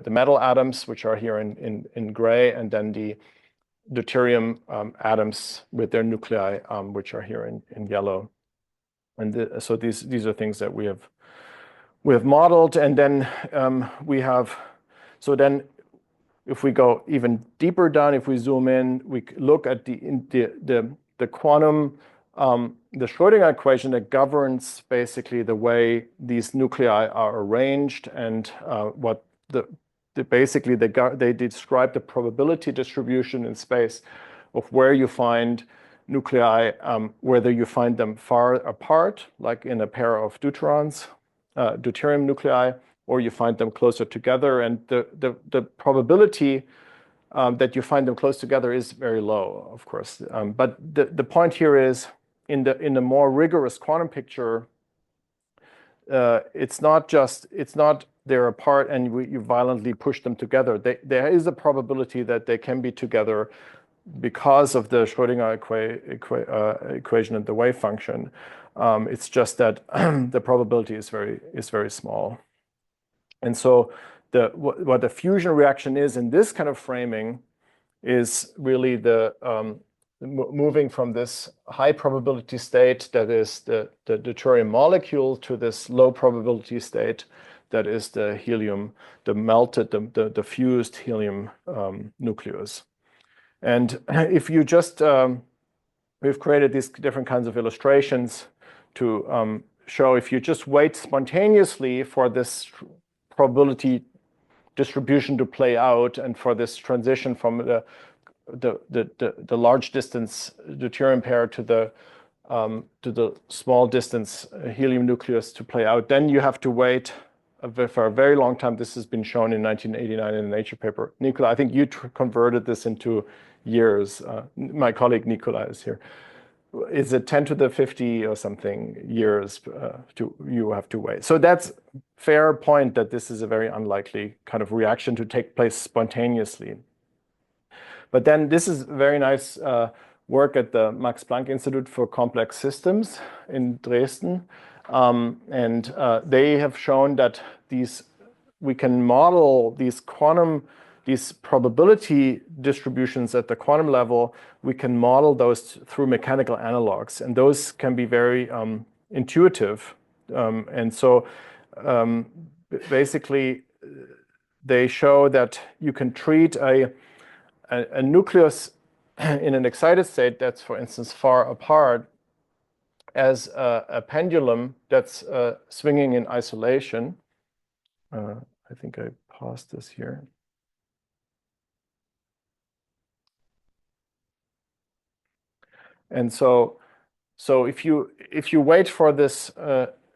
metal atoms, which are here in gray, and then the deuterium atoms with their nuclei, which are here in yellow. And so these are things that we have modeled, and then so then if we go even deeper down, if we zoom in, we look at the quantum, the Schrödinger equation that governs basically the way these nuclei are arranged, and what basically they describe the probability distribution in space of where you find nuclei, whether you find them far apart, like in a pair of deuterium nuclei, or you find them closer together. And the probability that you find them close together is very low, of course. But the point here is, in the more rigorous quantum picture, it's not they're apart and you violently push them together. There is a probability that they can be together because of the Schrödinger equation and the wave function. It's just that the probability is very small. And so what the fusion reaction is in this kind of framing is really moving from this high probability state that is the deuterium molecule to this low probability state that is the helium, the melted, the fused helium nucleus. And if you just, we've created these different kinds of illustrations to show if you just wait spontaneously for this probability distribution to play out and for this transition from the large distance deuterium pair to the small distance helium nucleus to play out, then you have to wait for a very long time. This has been shown in 1989 in a Nature paper. Nicola, I think you converted this into years. My colleague Nicola is here. Is it 10 to the 50 or something years you have to wait? So that's fair point that this is a very unlikely kind of reaction to take place spontaneously. But then this is very nice work at the Max Planck Institute for Complex Systems in Dresden. And they have shown that we can model these probability distributions at the quantum level. We can model those through mechanical analogs, and those can be very intuitive. And so basically, they show that you can treat a nucleus in an excited state that's, for instance, far apart as a pendulum that's swinging in isolation. I think I paused this here. And so if you wait for this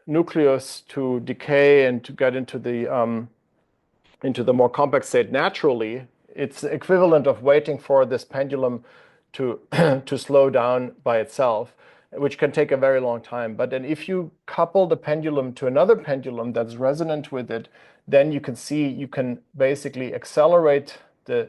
nucleus to decay and to get into the more compact state naturally, it's the equivalent of waiting for this pendulum to slow down by itself, which can take a very long time. But then if you couple the pendulum to another pendulum that's resonant with it, then you can basically accelerate the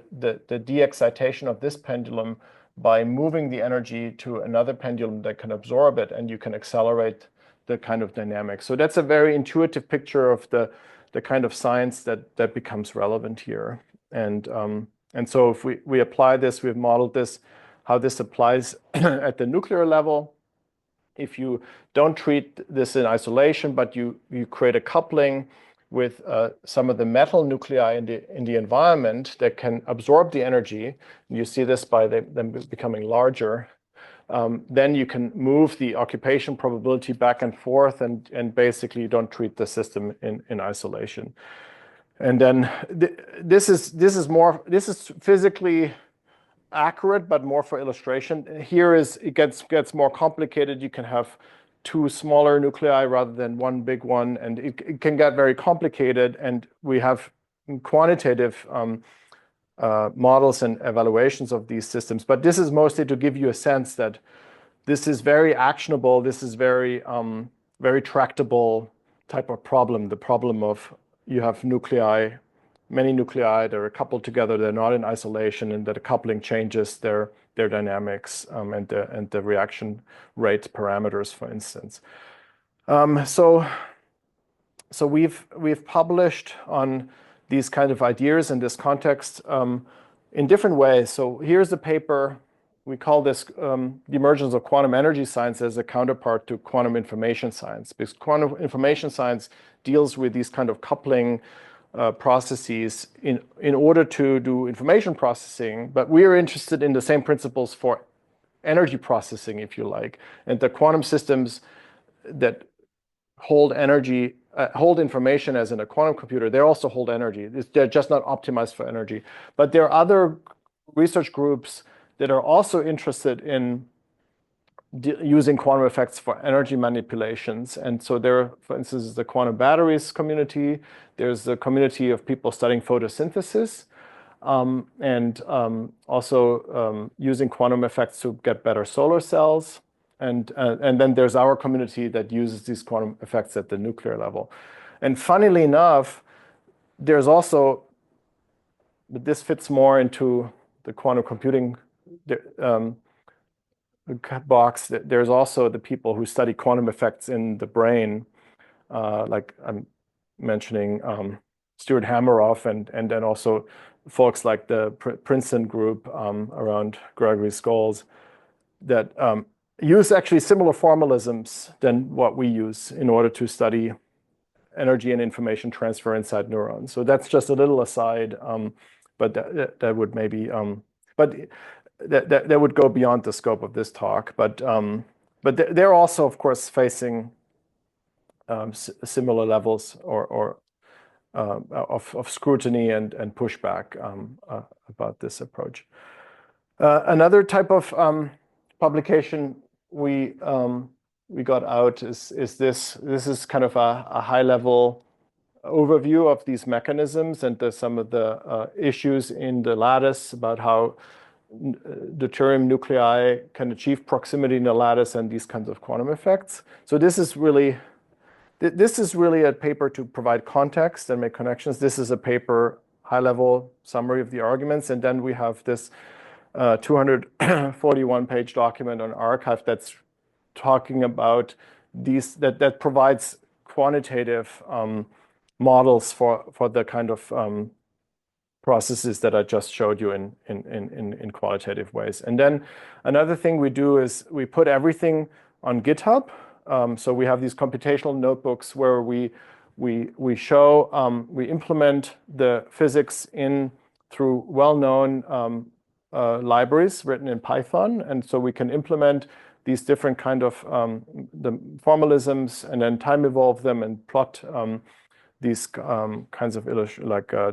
de-excitation of this pendulum by moving the energy to another pendulum that can absorb it, and you can accelerate the kind of dynamics. So that's a very intuitive picture of the kind of science that becomes relevant here. And so if we apply this, we've modeled this, how this applies at the nuclear level. If you don't treat this in isolation, but you create a coupling with some of the metal nuclei in the environment that can absorb the energy, and you see this by them becoming larger, then you can move the occupation probability back and forth, and basically you don't treat the system in isolation. And then this is physically accurate, but more for illustration. Here it gets more complicated. You can have two smaller nuclei rather than one big one, and it can get very complicated. And we have quantitative models and evaluations of these systems. But this is mostly to give you a sense that this is very actionable. This is very tractable type of problem. The problem of you have many nuclei that are coupled together. They're not in isolation, and that the coupling changes their dynamics and the reaction rate parameters, for instance. So we've published on these kind of ideas in this context in different ways. So here's a paper. We call this the emergence of quantum energy science as a counterpart to quantum information science, because quantum information science deals with these kind of coupling processes in order to do information processing, but we are interested in the same principles for energy processing, if you like. And the quantum systems that hold energy, hold information as in a quantum computer, they also hold energy. They're just not optimized for energy. But there are other research groups that are also interested in using quantum effects for energy manipulations. And so there, for instance, is the quantum batteries community. There's the community of people studying photosynthesis, and also using quantum effects to get better solar cells. And then there's our community that uses these quantum effects at the nuclear level. And funnily enough, there's also, this fits more into the quantum computing box. There's also the people who study quantum effects in the brain, like I'm mentioning Stuart Hameroff, and then also folks like the Princeton group around Gregory Scholes. use actually similar formalisms than what we use in order to study energy and information transfer inside neurons. So that's just a little aside, but that would maybe, but that would go beyond the scope of this talk. But they're also, of course, facing similar levels of scrutiny and pushback about this approach. Another type of publication we got out is this. This is kind of a high-level overview of these mechanisms and some of the issues in the lattice about how deuterium nuclei can achieve proximity in the lattice and these kinds of quantum effects. So this is really a paper to provide context and make connections. This is a paper, high-level summary of the arguments, and then we have this 241-page document on arXiv that's talking about these, that provides quantitative models for the kind of processes that I just showed you in qualitative ways. And then another thing we do is we put everything on GitHub. So we have these computational notebooks where we show, we implement the physics through well-known libraries written in Python. And so we can implement these different kind of the formalisms and then time evolve them and plot these kinds of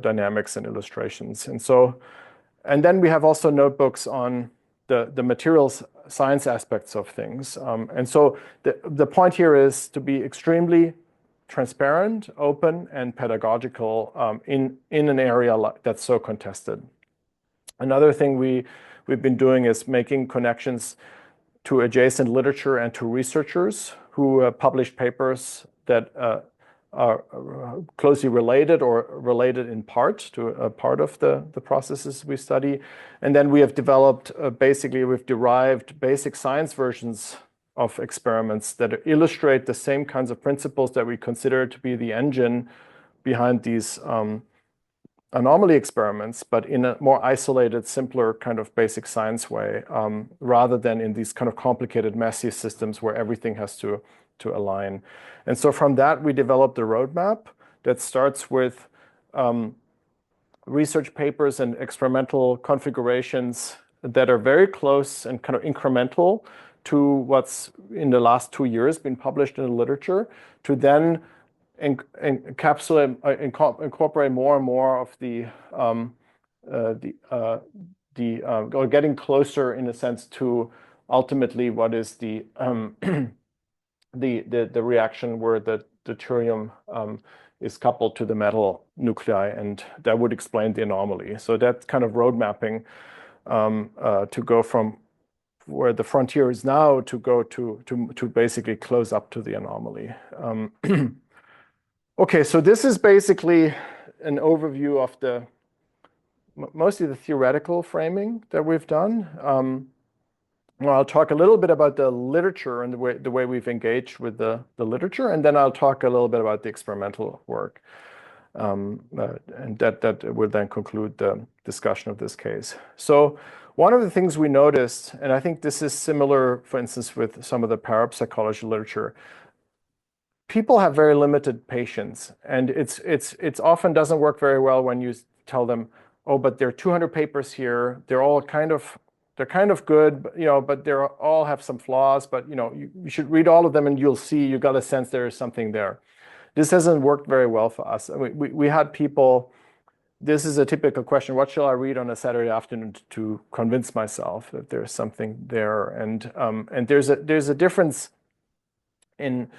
dynamics and illustrations. And then we have also notebooks on the materials science aspects of things. And so the point here is to be extremely transparent, open, and pedagogical in an area that's so contested. Another thing we've been doing is making connections to adjacent literature and to researchers who publish papers that are closely related or related in part to a part of the processes we study. And then we have developed, we've derived basic science versions of experiments that illustrate the same kinds of principles that we consider to be the engine behind these anomaly experiments, but in a more isolated, simpler kind of basic science way, rather than in these kind of complicated, messy systems where everything has to align. And so from that, we developed a roadmap that starts with research papers and experimental configurations that are very close and kind of incremental to what's in the last 2 years been published in the literature, to then incorporate more and more of or getting closer in a sense to ultimately what is the reaction where the deuterium is coupled to the metal nuclei, and that would explain the anomaly. So that kind of road mapping to go from where the frontier is now to go to basically close up to the anomaly. Okay, so this is basically an overview of mostly the theoretical framing that we've done. Well, I'll talk a little bit about the literature and the way we've engaged with the literature, and then I'll talk a little bit about the experimental work. And that will then conclude the discussion of this case. So one of the things we noticed, and I think this is similar, for instance, with some of the parapsychology literature, people have very limited patience, and it's often doesn't work very well when you tell them, oh, but there are 200 papers here. They're all kind of good, but they all have some flaws. But you should read all of them, and you'll see you got a sense there is something there. This hasn't worked very well for us. We had people. This is a typical question: what shall I read on a Saturday afternoon to convince myself that there's something there? And there's a difference in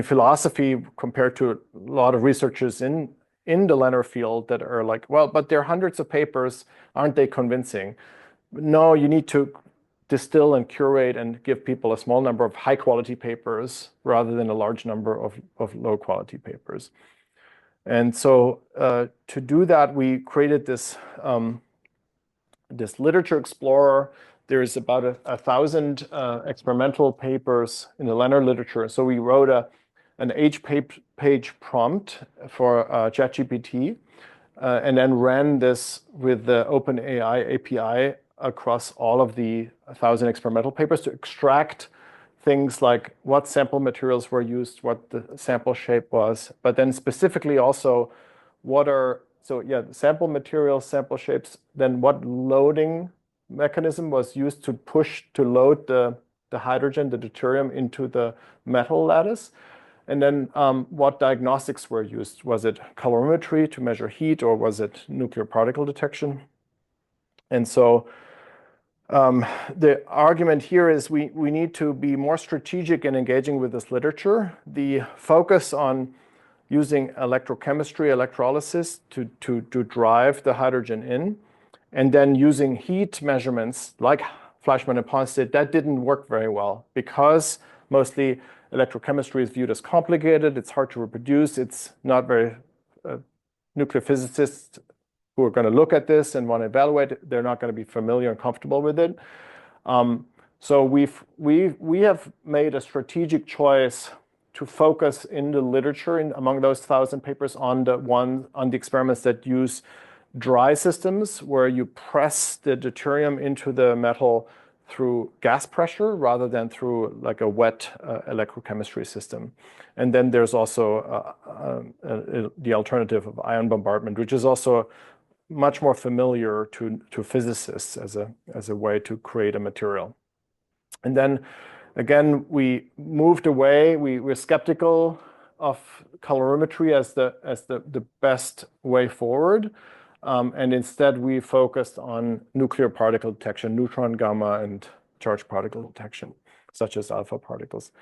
philosophy compared to a lot of researchers in the Lenner field that are like, well, but there are hundreds of papers, aren't they convincing? No, you need to distill and curate and give people a small number of high quality papers rather than a large number of low quality papers. And so to do that, we created this literature explorer. There's about 1,000 experimental papers in the Lenner literature. So we wrote an page prompt for ChatGPT and then ran this with the OpenAI API across all of the 1,000 experimental papers to extract things like what sample materials were used, what the sample shape was, but then specifically also sample materials, sample shapes, then what loading mechanism was used to load the hydrogen, the deuterium, into the metal lattice. And then what diagnostics were used. Was it calorimetry to measure heat, or was it nuclear particle detection? And so the argument here is we need to be more strategic in engaging with this literature. The focus on using electrochemistry, electrolysis to drive the hydrogen in, and then using heat measurements like Fleischmann and Pons did, that didn't work very well because mostly electrochemistry is viewed as complicated. It's hard to reproduce. It's not very nuclear physicists who are going to look at this and want to evaluate it, they're not going to be familiar and comfortable with it. So we have made a strategic choice to focus in the literature among those 1,000 papers on the experiments that use dry systems where you press the deuterium into the metal through gas pressure rather than through like a wet electrochemistry system. And then there's also the alternative of ion bombardment, which is also much more familiar to physicists as a way to create a material. And then again, we moved away. We were skeptical of calorimetry as the best way forward. And instead, we focused on nuclear particle detection, neutron, gamma, and charged particle detection, such as alpha particles.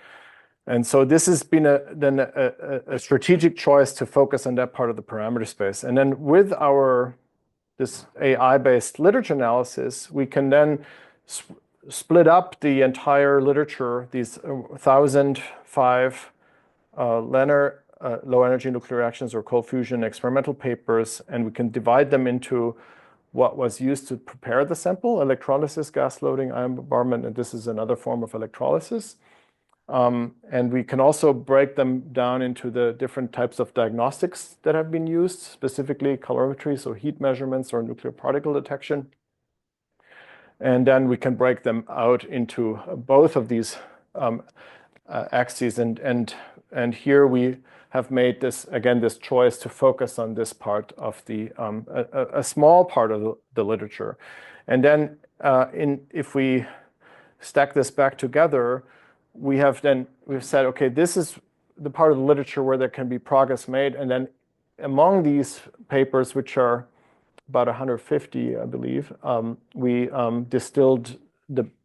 And so this has been a strategic choice to focus on that part of the parameter space. And then with this AI-based literature analysis, we can then split up the entire literature, these 1,005 low energy nuclear reactions or cold fusion experimental papers, and we can divide them into what was used to prepare the sample, electrolysis, gas loading, ion bombardment, and this is another form of electrolysis. And we can also break them down into the different types of diagnostics that have been used, specifically calorimetry, so heat measurements or nuclear particle detection. And then we can break them out into both of these axes. And here we have made this choice to focus on this part of a small part of the literature. And then if we stack this back together, we've said, okay, this is the part of the literature where there can be progress made. And then among these papers, which are about 150, I believe, we distilled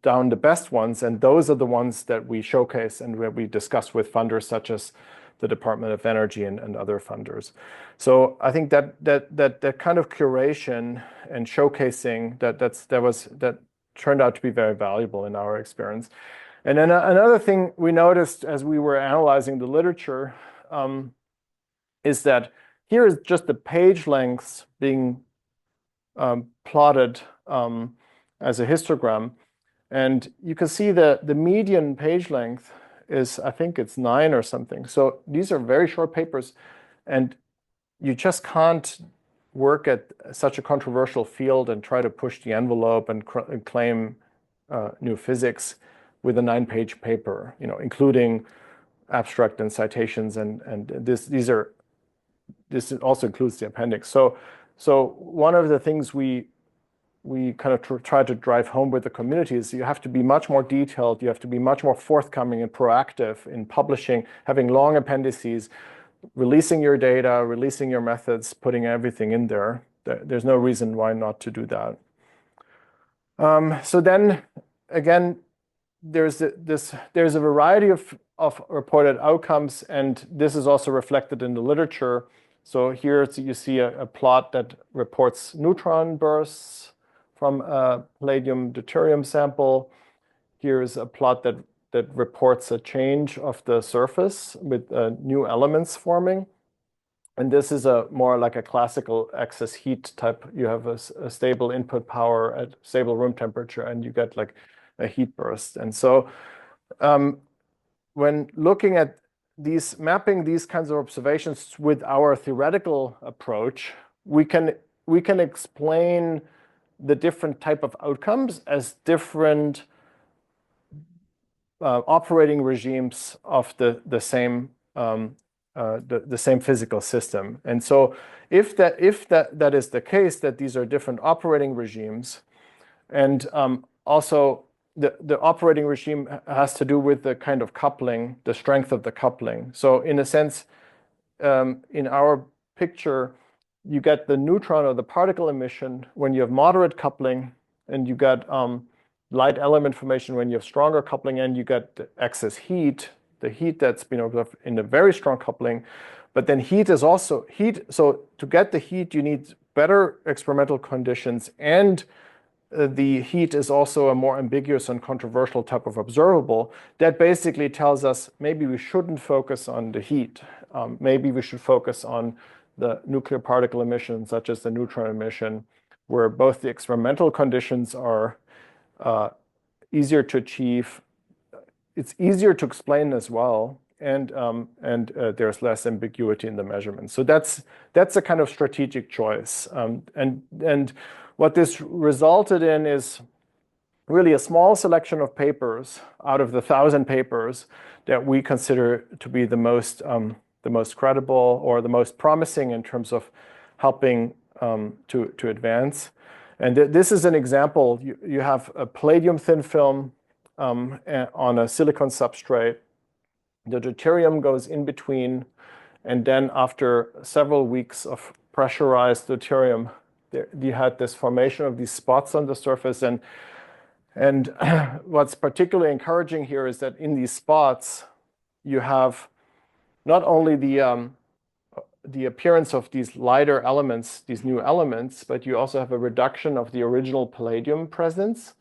down the best ones. And those are the ones that we showcase and where we discuss with funders such as the Department of Energy and other funders. So I think that kind of curation and showcasing that turned out to be very valuable in our experience. And then another thing we noticed as we were analyzing the literature is that here is just the page lengths being plotted as a histogram. And you can see that the median page length is, I think it's 9 or something. So these are very short papers. And you just can't work at such a controversial field and try to push the envelope and claim new physics with a 9-page paper, including abstract and citations, and this also includes the appendix. So one of the things we kind of try to drive home with the community is you have to be much more detailed, you have to be much more forthcoming and proactive in publishing, having long appendices, releasing your data, releasing your methods, putting everything in there. There's no reason why not to do that. So then again, there's a variety of reported outcomes, and this is also reflected in the literature. So here you see a plot that reports neutron bursts from a palladium deuterium sample. Here's a plot that reports a change of the surface with new elements forming. And this is more like a classical excess heat type. You have a stable input power at stable room temperature, and you get like a heat burst. And so when looking at mapping these kinds of observations with our theoretical approach, we can explain the different type of outcomes as different operating regimes of the same physical system. And so if that is the case, that these are different operating regimes, and also the operating regime has to do with the kind of coupling, the strength of the coupling. So in a sense, in our picture, you get the neutron or the particle emission when you have moderate coupling, and you get light element formation when you have stronger coupling, and you get the excess heat, the heat that's been observed in a very strong coupling. But then heat is also heat. So to get the heat, you need better experimental conditions, and the heat is also a more ambiguous and controversial type of observable that basically tells us maybe we shouldn't focus on the heat. Maybe we should focus on the nuclear particle emission, such as the neutron emission, where both the experimental conditions are easier to achieve. It's easier to explain as well, and there's less ambiguity in the measurement. So that's a kind of strategic choice. And what this resulted in is really a small selection of papers out of the 1,000 papers that we consider to be the most credible or the most promising in terms of helping to advance. And this is an example. You have a palladium thin film on a silicon substrate. The deuterium goes in between, and then after several weeks of pressurized deuterium, you had this formation of these spots on the surface. And what's particularly encouraging here is that in these spots, you have not only the appearance of these lighter elements, these new elements, but you also have a reduction of the original palladium presence.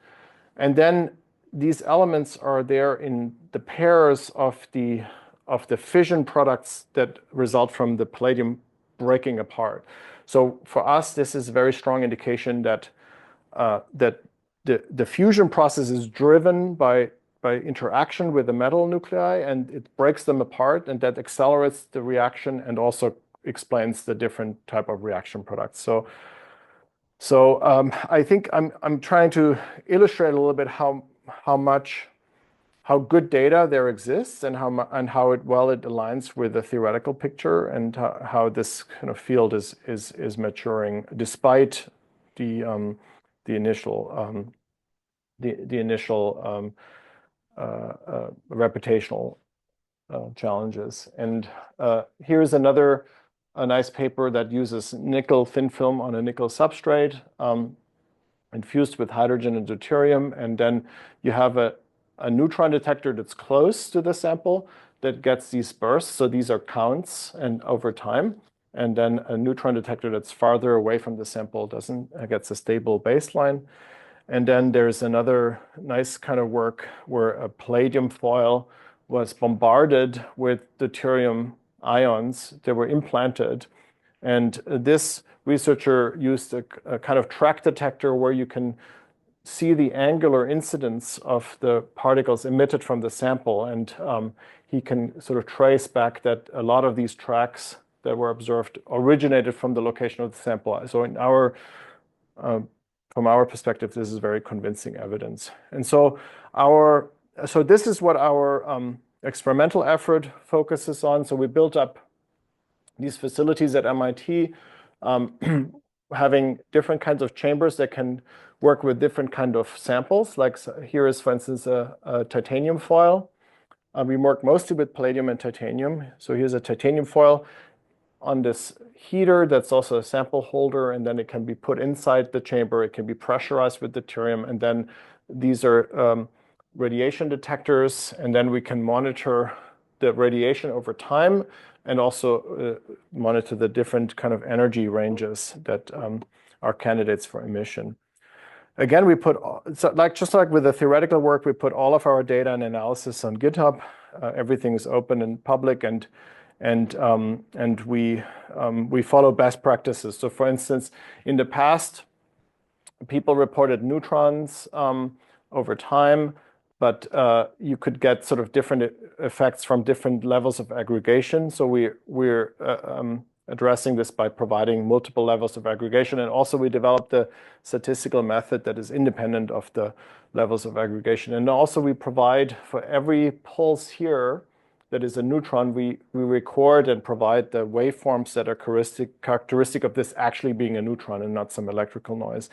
And then these elements are there in the pairs of the fission products that result from the palladium breaking apart. So for us, this is a very strong indication that the fusion process is driven by interaction with the metal nuclei, and it breaks them apart, and that accelerates the reaction and also explains the different type of reaction products. So I think I'm trying to illustrate a little bit how good data there exists, and how it aligns with the theoretical picture, and how this kind of field is maturing despite the initial reputational challenges. And here's a nice paper that uses nickel thin film on a nickel substrate infused with hydrogen and deuterium, and then you have a neutron detector that's close to the sample that gets these bursts. So these are counts and over time. And then a neutron detector that's farther away from the sample gets a stable baseline. And then there's another nice kind of work where a palladium foil was bombarded with deuterium ions that were implanted. And this researcher used a kind of track detector where you can see the angular incidence of the particles emitted from the sample. And he can sort of trace back that a lot of these tracks that were observed originated from the location of the sample. So from our perspective, this is very convincing evidence. And so this is what our experimental effort focuses on. So we built up these facilities at MIT, having different kinds of chambers that can work with different kind of samples. Like here is, for instance, a titanium foil. We work mostly with palladium and titanium. So here's a titanium foil on this heater that's also a sample holder, and then it can be put inside the chamber. It can be pressurized with deuterium, and then these are radiation detectors, and then we can monitor the radiation over time and also monitor the different kind of energy ranges that are candidates for emission. Again, we put, just like with the theoretical work, we put all of our data and analysis on GitHub. Everything is open and public, and we follow best practices. So for instance, in the past, people reported neutrons over time, but you could get sort of different effects from different levels of aggregation. So we're addressing this by providing multiple levels of aggregation. And also we developed a statistical method that is independent of the levels of aggregation. And also we provide for every pulse here that is a neutron, we record and provide the waveforms that are characteristic of this actually being a neutron and not some electrical noise.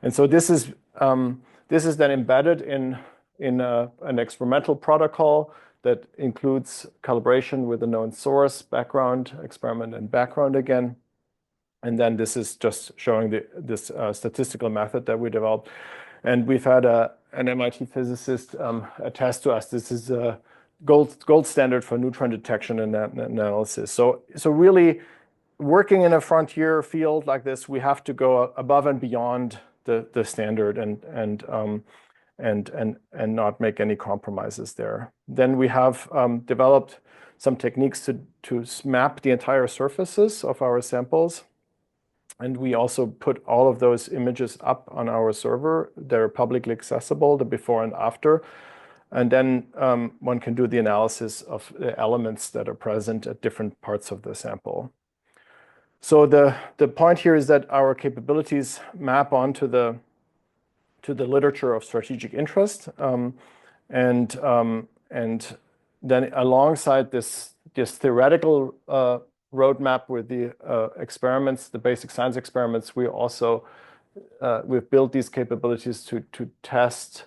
And so this is then embedded in an experimental protocol that includes calibration with a known source, background, experiment, and background again. And then this is just showing this statistical method that we developed. And we've had an MIT physicist attest to us. This is a gold standard for neutron detection and analysis. So really, working in a frontier field like this, we have to go above and beyond the standard and not make any compromises there. Then we have developed some techniques to map the entire surfaces of our samples. And we also put all of those images up on our server. They're publicly accessible, the before and after. And then one can do the analysis of the elements that are present at different parts of the sample. So the point here is that our capabilities map onto the literature of strategic interest, and then alongside this theoretical roadmap with the experiments, the basic science experiments, we've built these capabilities to test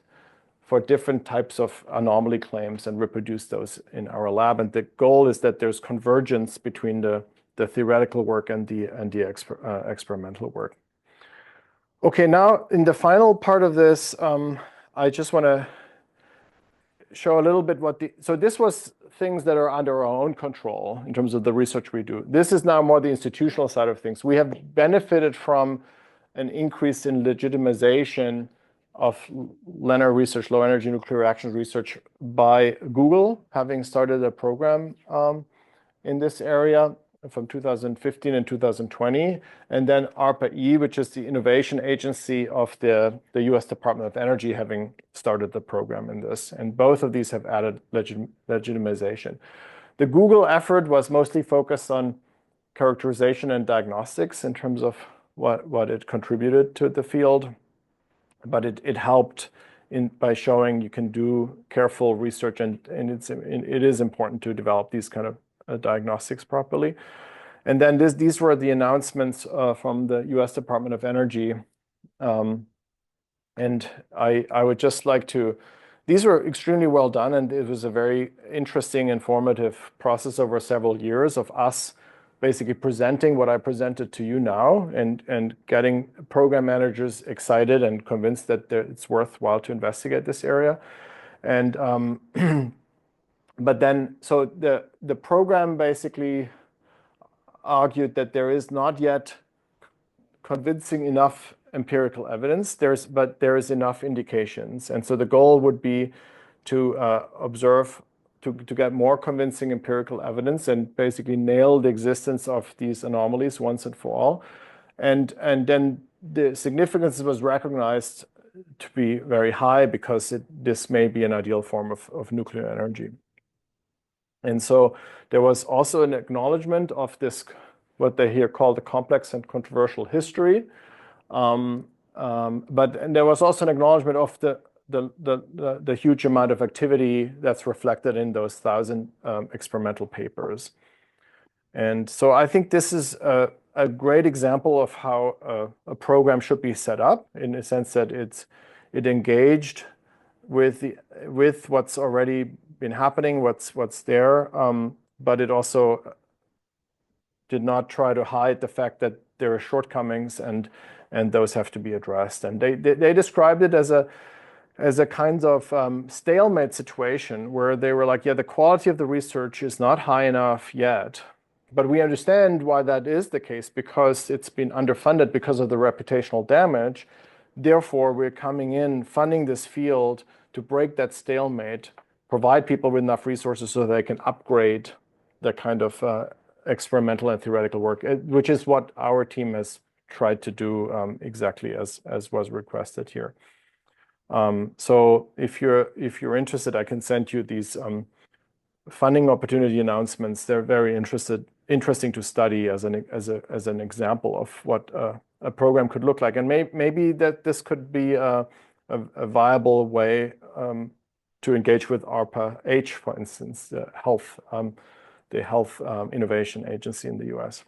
for different types of anomaly claims and reproduce those in our lab. And the goal is that there's convergence between the theoretical work and the experimental work. Okay, now in the final part of this, I just want to show a little bit so this was things that are under our own control in terms of the research we do. This is now more the institutional side of things. We have benefited from an increase in legitimization of LENR research, low energy nuclear reactions research, by Google, having started a program in this area from 2015 and 2020, and then ARPA-E, which is the innovation agency of the US Department of Energy, having started the program in this. And both of these have added legitimization. The Google effort was mostly focused on characterization and diagnostics in terms of what it contributed to the field. But it helped by showing you can do careful research, and it is important to develop these kind of diagnostics properly. And then these were the announcements from the US Department of Energy. And I would just like to, these were extremely well done, and it was a very interesting, informative process over several years of us basically presenting what I presented to you now and getting program managers excited and convinced that it's worthwhile to investigate this area. And but then, so the program basically argued that there is not yet convincing enough empirical evidence, but there is enough indications. And so the goal would be to observe, to get more convincing empirical evidence and basically nail the existence of these anomalies once and for all. And then the significance was recognized to be very high because this may be an ideal form of nuclear energy. And so there was also an acknowledgement of this, what they here call the complex and controversial history. But there was also an acknowledgement of the huge amount of activity that's reflected in those 1,000 experimental papers. And so I think this is a great example of how a program should be set up, in the sense that it engaged with what's already been happening, what's there, but it also did not try to hide the fact that there are shortcomings and those have to be addressed. And they described it as a kind of stalemate situation where they were like, yeah, the quality of the research is not high enough yet, but we understand why that is the case, because it's been underfunded because of the reputational damage. Therefore, we're coming in, funding this field to break that stalemate, provide people with enough resources so they can upgrade the kind of experimental and theoretical work, which is what our team has tried to do exactly as was requested here. So if you're interested, I can send you these funding opportunity announcements. They're very interesting interesting to study as an example of what a program could look like. And maybe that this could be a viable way to engage with ARPA-H, for instance, the health innovation agency in the US.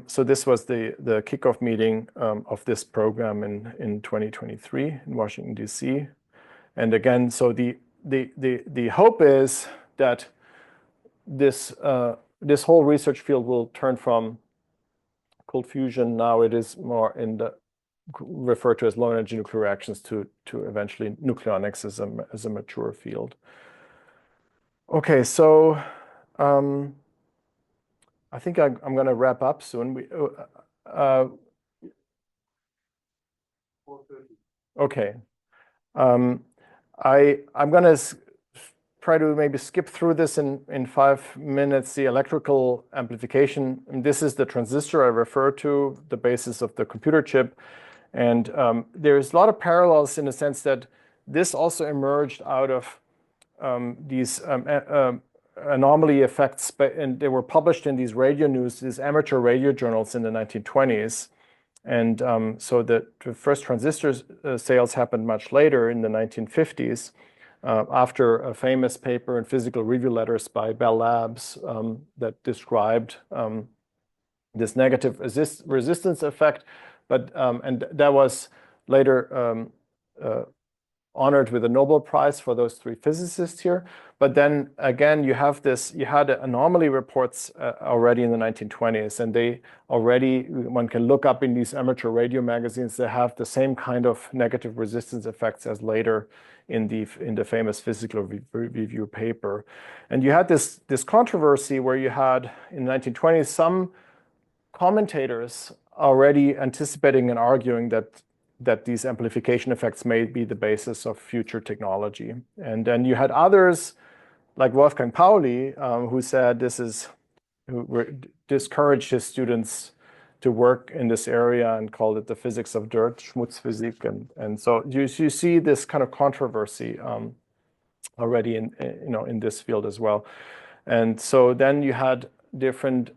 So this was the kickoff meeting of this program in 2023 in Washington, D.C. And again, so the hope is that this whole research field will turn from cold fusion. Now it is more in the referred to as low energy nuclear reactions to eventually nucleonics as a mature field. Okay, so I think I'm going to wrap up soon. Okay. I'm going to try to maybe skip through this in 5 minutes, the electrical amplification. And this is the transistor I refer to, the basis of the computer chip. And there's a lot of parallels in the sense that this also emerged out of these anomaly effects, and they were published in these radio news, these amateur radio journals in the 1920s. And so the first transistor sales happened much later in the 1950s, after a famous paper in Physical Review Letters by Bell Labs that described this negative resistance effect. But and that was later honored with a Nobel Prize for those 3 physicists here. But then again, you had anomaly reports already in the 1920s, and they already, one can look up in these amateur radio magazines, they have the same kind of negative resistance effects as later in the famous Physical Review paper. And you had this controversy where you had in the 1920s some commentators already anticipating and arguing that these amplification effects may be the basis of future technology. And then you had others like Wolfgang Pauli, who said who discouraged his students to work in this area and called it the physics of dirt, Schmutzphysik. And so you see this kind of controversy already in this field as well. And so then you had different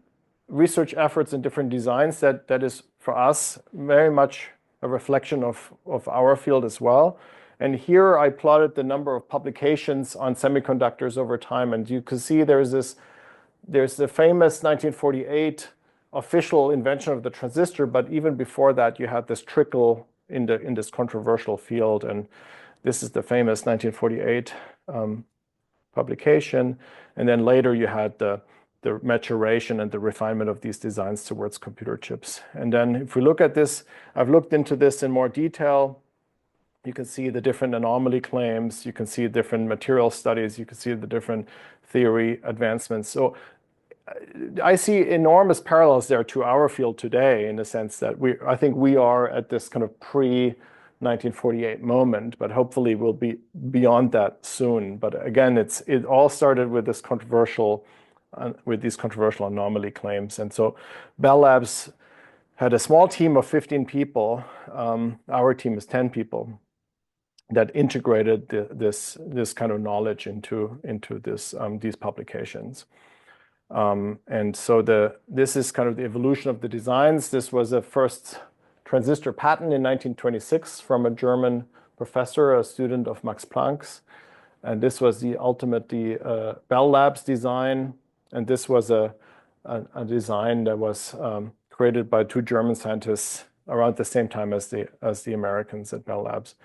research efforts and different designs that is for us very much a reflection of our field as well. And here I plotted the number of publications on semiconductors over time. And you can see there's the famous 1948 official invention of the transistor, but even before that, you had this trickle in this controversial field. And this is the famous 1948 publication. And then later you had the maturation and the refinement of these designs towards computer chips. And then if we look at this, I've looked into this in more detail. You can see the different anomaly claims. You can see different material studies. You can see the different theory advancements. So I see enormous parallels there to our field today in the sense that I think we are at this kind of pre-1948 moment, but hopefully we'll be beyond that soon. But again, it all started with this with these controversial anomaly claims. And so Bell Labs had a small team of 15 people. Our team is 10 people that integrated this kind of knowledge into these publications. And so this is kind of the evolution of the designs. This was a first transistor patent in 1926 from a German professor, a student of Max Planck's. And this was the Bell Labs design. And this was a design that was created by 2 German scientists around the same time as the Americans at Bell Labs.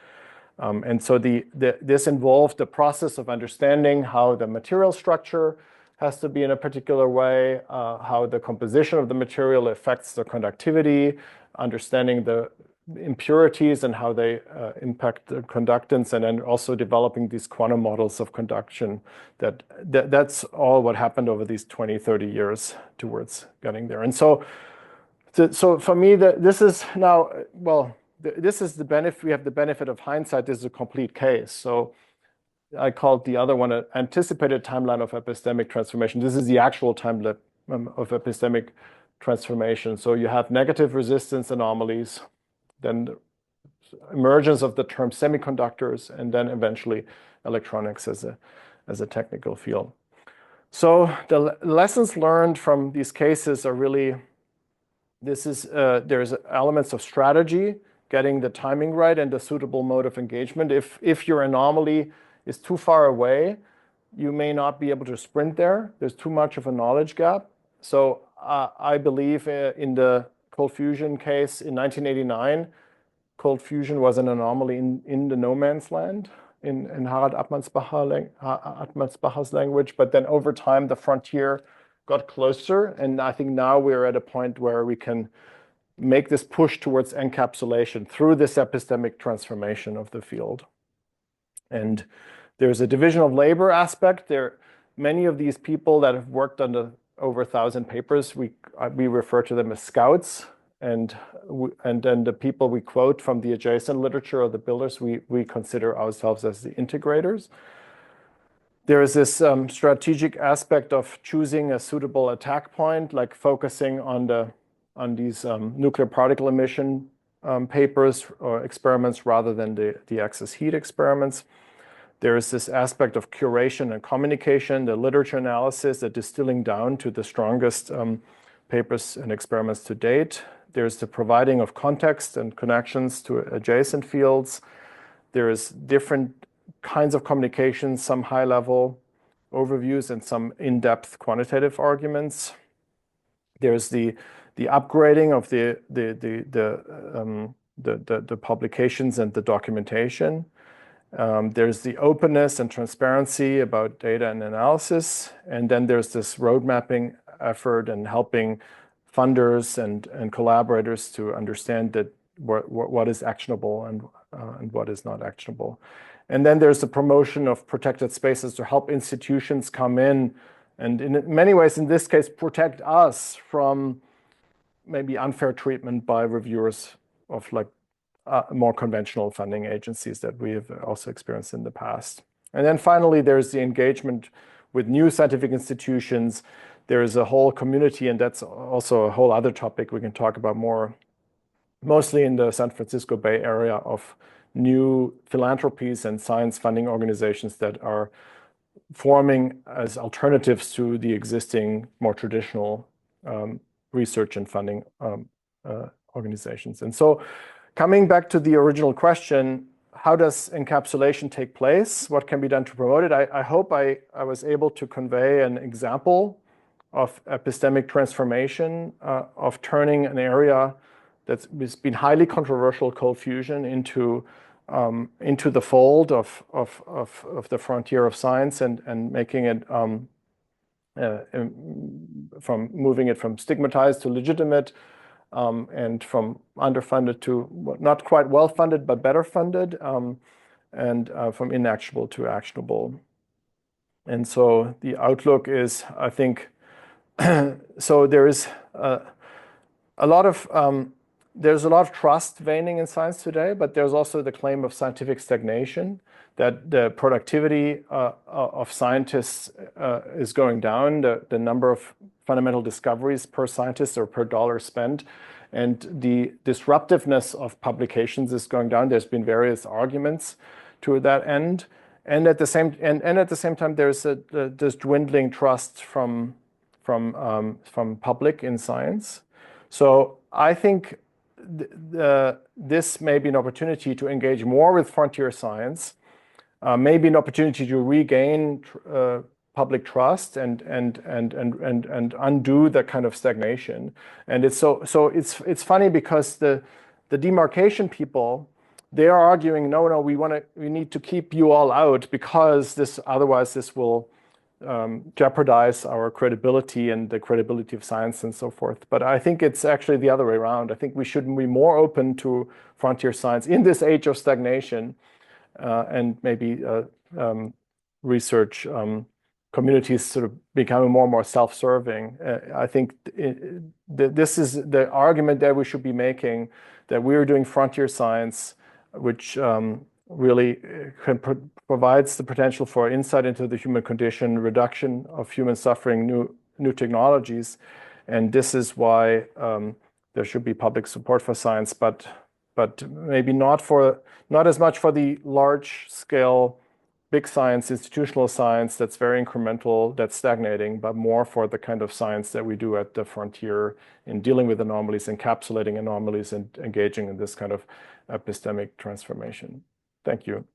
And so this involved the process of understanding how the material structure has to be in a particular way, how the composition of the material affects the conductivity, understanding the impurities and how they impact the conductance, and then also developing these quantum models of conduction. That's all what happened over these 20, 30 years towards getting there. And so for me, this is now, well, this is the benefit. We have the benefit of hindsight. This is a complete case. So I called the other one an anticipated timeline of epistemic transformation. This is the actual timeline of epistemic transformation. So you have negative resistance anomalies, then emergence of the term semiconductors, and then eventually electronics as a technical field. So the lessons learned from these cases are really, there's elements of strategy, getting the timing right and the suitable mode of engagement. If your anomaly is too far away, you may not be able to sprint there. There's too much of a knowledge gap. So I believe in the cold fusion case in 1989, cold fusion was an anomaly in the no man's land in Harald Atmansbacher's language. But then over time, the frontier got closer. And I think now we're at a point where we can make this push towards encapsulation through this epistemic transformation of the field. And there's a division of labor aspect. Many of these people that have worked on over 1,000 papers, we refer to them as scouts. And then the people we quote from the adjacent literature or the builders, we consider ourselves as the integrators. There is this strategic aspect of choosing a suitable attack point, like focusing on these nuclear particle emission papers or experiments rather than the excess heat experiments. There is this aspect of curation and communication, the literature analysis, the distilling down to the strongest papers and experiments to date. There's the providing of context and connections to adjacent fields. There is different kinds of communications, some high-level overviews and some in-depth quantitative arguments. There's the upgrading of the publications and the documentation. There's the openness and transparency about data and analysis. And then there's this road mapping effort and helping funders and collaborators to understand that what is actionable and what is not actionable. And then there's the promotion of protected spaces to help institutions come in and in many ways, in this case, protect us from maybe unfair treatment by reviewers of more conventional funding agencies that we have also experienced in the past. And then finally, there's the engagement with new scientific institutions. There is a whole community, and that's also a whole other topic we can talk about more, mostly in the San Francisco Bay Area, of new philanthropies and science funding organizations that are forming as alternatives to the existing more traditional research and funding organizations. And so coming back to the original question, how does encapsulation take place? What can be done to promote it? I hope I was able to convey an example of epistemic transformation, of turning an area that's been highly controversial, cold fusion, into the fold of the frontier of science and making it from moving it from stigmatized to legitimate, and from underfunded to not quite well-funded, but better funded, and from inactionable to actionable. And so the outlook is, I think, so there is a lot of trust waning in science today, but there's also the claim of scientific stagnation, that the productivity of scientists is going down, the number of fundamental discoveries per scientist or per dollar spent, and the disruptiveness of publications is going down. There's been various arguments to that end, and at the same time, there's this dwindling trust from public in science. So I think this may be an opportunity to engage more with frontier science, maybe an opportunity to regain public trust and undo that kind of stagnation. And it's funny because the demarcation people, they are arguing, no, we need to keep you all out because otherwise this will jeopardize our credibility and the credibility of science and so forth. But I think it's actually the other way around. I think we should be more open to frontier science in this age of stagnation, and maybe research communities sort of becoming more and more self-serving. I think this is the argument that we should be making, that we're doing frontier science, which really provides the potential for insight into the human condition, reduction of human suffering, new technologies. And this is why there should be public support for science, but maybe not as much for the large scale big science, institutional science that's very incremental, that's stagnating, but more for the kind of science that we do at the frontier in dealing with anomalies, encapsulating anomalies, and engaging in this kind of epistemic transformation. Thank you.